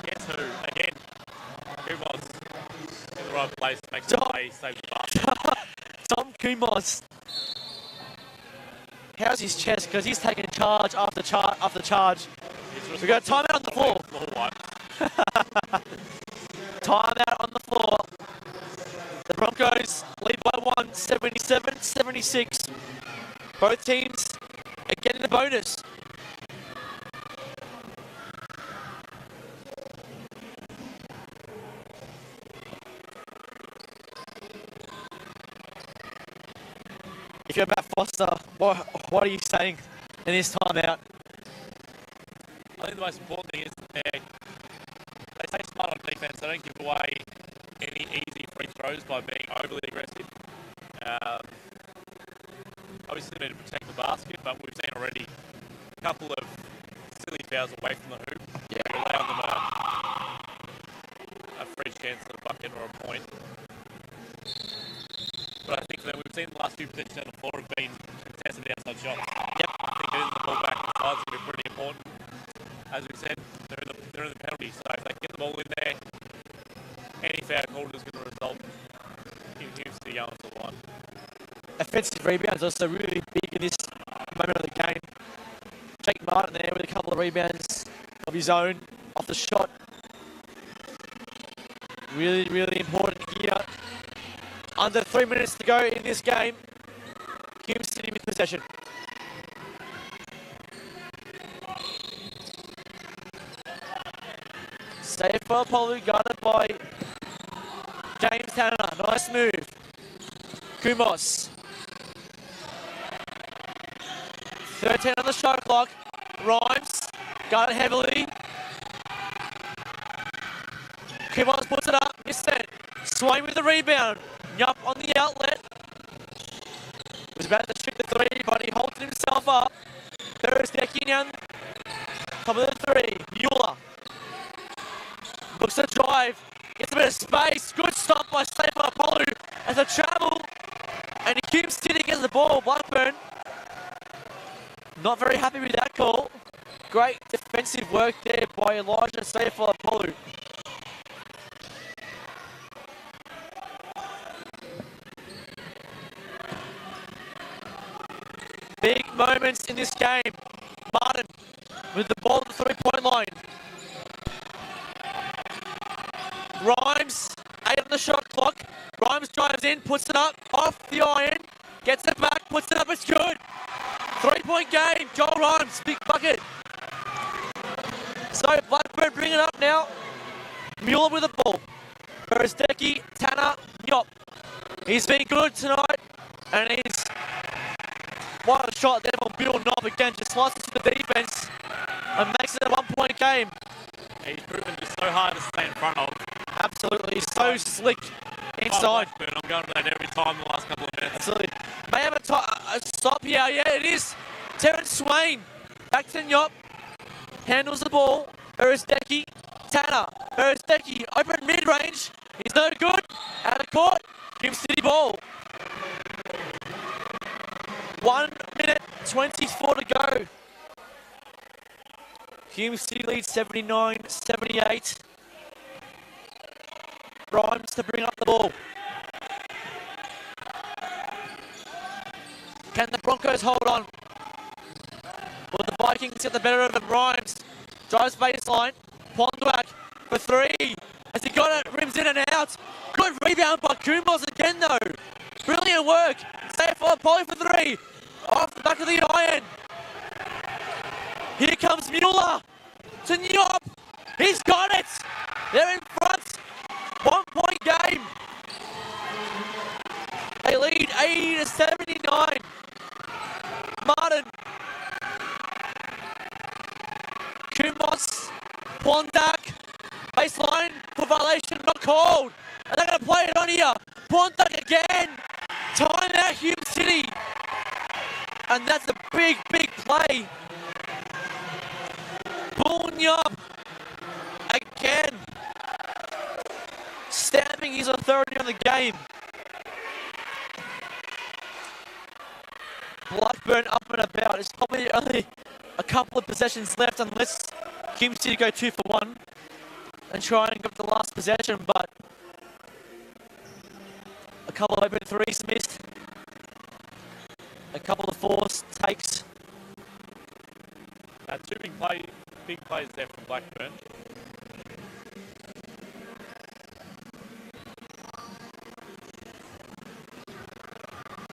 Guess who? Again. Who was in the right place, makes the play, saves the basket. Tom Kumos. How's his chest? Because he's taking charge after charge. We've got a timeout on the floor. Timeout on the floor. The Broncos lead by 1, 77-76. Both teams are getting the bonus. If you're Matt Foster, what are you saying in this timeout? I think the most important thing is they stay smart on defense. They don't give away any easy free throws by being overly aggressive. Obviously, they need to protect the basket, but we've seen already a couple of silly fouls away from the hoop. Yeah. Allow them a free chance at a bucket or a point. But I think that we've seen the last few positions on the floor have been contested outside shots. Yep. I think getting the ball back inside is going to be pretty important. As we said, they're in the penalty, so if they get the ball in there, any foul called is going to result in Hume City going to the line. Offensive rebounds also really big in this moment of the game. Jake Martin there with a couple of rebounds of his own off the shot. Really, really important here. Under 3 minutes to go in this game. Hume City with possession. Save for Polu, guarded by James Tanner. Nice move. Kumos. 13 on the shot clock. Rhymes. Guarded heavily. Kumos puts it up. Missed it. Swain with the rebound. Yup on the outlet. Was about to shoot the 3, but he holds himself up. Berestecki down. Top of the 3. Mueller. Looks to drive. Gets a bit of space. Good stop by Sayafapolu as a travel. And he keeps sitting against the ball. Blackburn. Not very happy with that call. Great defensive work there by Elijah Sayafapolu. Big moments in this game. Martin with the ball at the 3-point line. Rhymes, 8 on the shot clock. Rhymes drives in, puts it up, off the iron, gets it back, puts it up, it's good. 3-point game, Joel Rhymes, big bucket. So Blackburn bring it up now. Mueller with the ball. Berestecki, Tanner, Nyop. He's been good tonight, and he's What a shot there from Bill Knob again, just slices to the defense and makes it a 1 point game. He's proven just so hard to stay in front of. Absolutely, so slick inside. Blackburn, I'm going to that every time the last couple of minutes. Absolutely. May have a stop here. Yeah, it is. Terrence Swain. Back to Nyop. Handles the ball. Uristeki. Tanner. Uristeki. Open mid-range. He's no good. Out of court. Hume City ball. 1 minute 24 to go. Hume City leads 79-78. Rhymes to bring up the ball. Can the Broncos hold on? Will the Vikings get the better of them? Rhymes drives baseline. Pondwak for three. Has he got it? Rims in and out. Good rebound by Kumos again though. Brilliant work. Safe for Polly for three. Off the back of the iron. Here comes Mueller to Nyop. He's got it. They're in front. 1 point game. They lead 80-79. Martin. Kumos. Pondak. Baseline for violation, not called. And they're going to play it on here. Pondak again. Timeout Hume City. And that's a big, big play. Bunyop again. Stamping his authority on the game. Blackburn up and about. It's probably only a couple of possessions left unless Hume City go 2 for 1 and try and get the last possession, but a couple of open threes missed. A couple of forced takes. Two big plays there from Blackburn.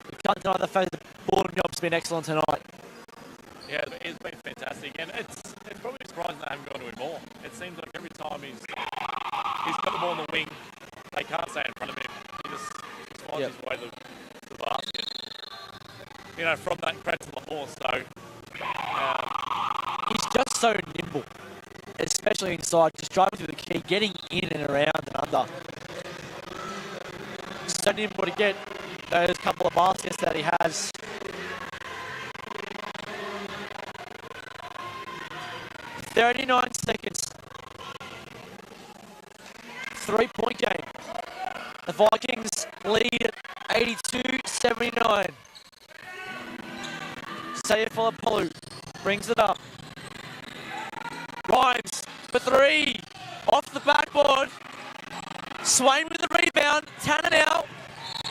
You can't deny the fact that Bunyop's been excellent tonight. Yeah, it's been fantastic, and it's probably surprising they haven't gone to him more. It seems like every time he's got the ball on the wing, they can't stay in front of him. He just finds his way to the basket. You know, from that crest of the horse, so he's just so nimble, especially inside, just driving through the key, getting in and around and under. So nimble to get those couple of baskets that he has. .39 seconds. 3 point game. The Vikings lead at 82-79. Sayafalapolu brings it up. Rhymes for three. Off the backboard. Swain with the rebound. Tanner now.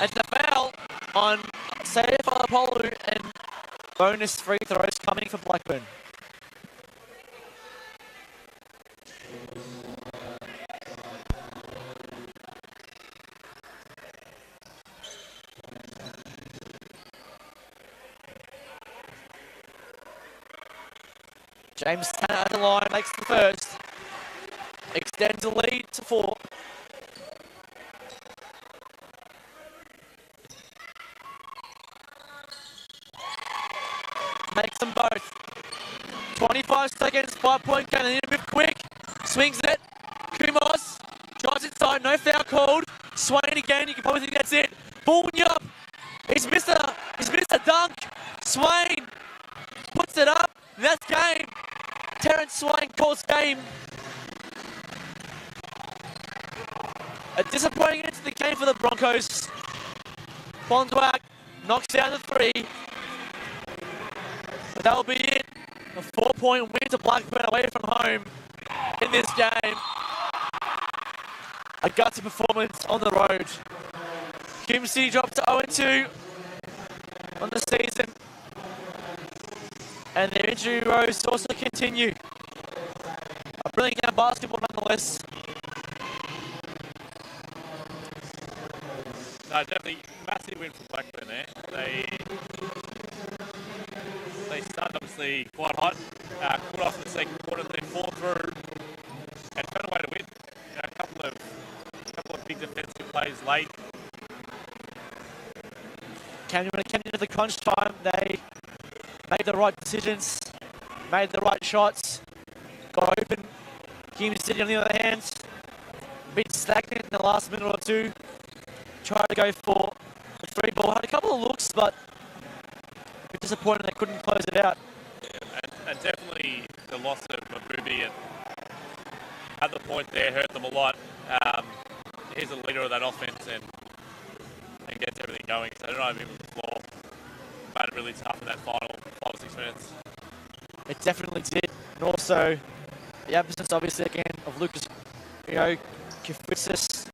And the foul on Sayafalapolu, and bonus free throws coming for Blackburn. James Tanner at the line, makes the first. Extends the lead to 4. Makes them both. 25 seconds, 5 point game. They need to move quick. Swings it. Kumos drives inside, no foul called. Swain again, you can probably think that's it. Bunyop. He's missed a dunk. Swain puts it up. That's game. Terrence Swain calls game. A disappointing end to the game for the Broncos. Bondwak knocks down the 3. But that'll be it. A 4 point win to Blackburn away from home in this game. A gutsy performance on the road. Hume City drops to 0-2 on the season. And their injury woes also continue. A brilliant game of basketball nonetheless. No, definitely massive win for Blackburn there. They started obviously quite hot, caught off in the second quarter, then fought through and found a way to win. You know, a couple of big defensive plays late. When it came into the crunch time, they made the right decisions, made the right shots, got open. Hume City on the other hand, a bit stagnant in the last minute or two. Tried to go for the 3 ball, had a couple of looks, but a bit disappointed they couldn't close it out. And definitely the loss of Mabubi at the point there hurt them a lot. He's the leader of that offense and gets everything going. So I don't know if he was the floor. Made it really tough in that final 5 or 6 minutes. It definitely did. And also, the absence, obviously, again, of Lucas, Kifwisis.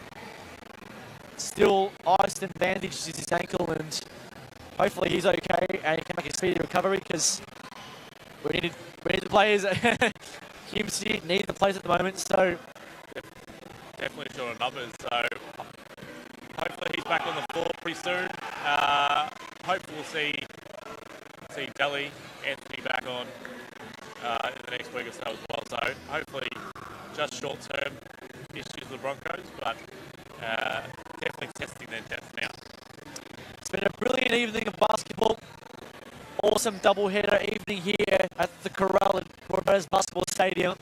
Still iced and bandaged his ankle, and hopefully he's okay and he can make a speedy recovery because we need the players. Hume City need the players at the moment, so definitely short of numbers. So hopefully he's back on the floor pretty soon. Hopefully we'll see Delhi, Anthony back on in the next week or so as well. So hopefully just short-term issues with the Broncos, but definitely testing their depth now. It's been a brilliant evening of basketball. Awesome doubleheader evening here at the Corral at Broadmeadows Basketball Stadium.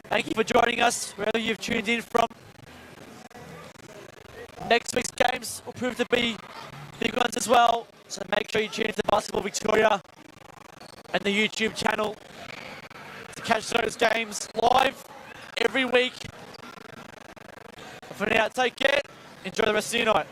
Thank you for joining us, wherever you've tuned in from. Next week's games will prove to be big ones as well, so make sure you tune into Basketball Victoria and the YouTube channel to catch those games live every week. For now, take care. Enjoy the rest of your night.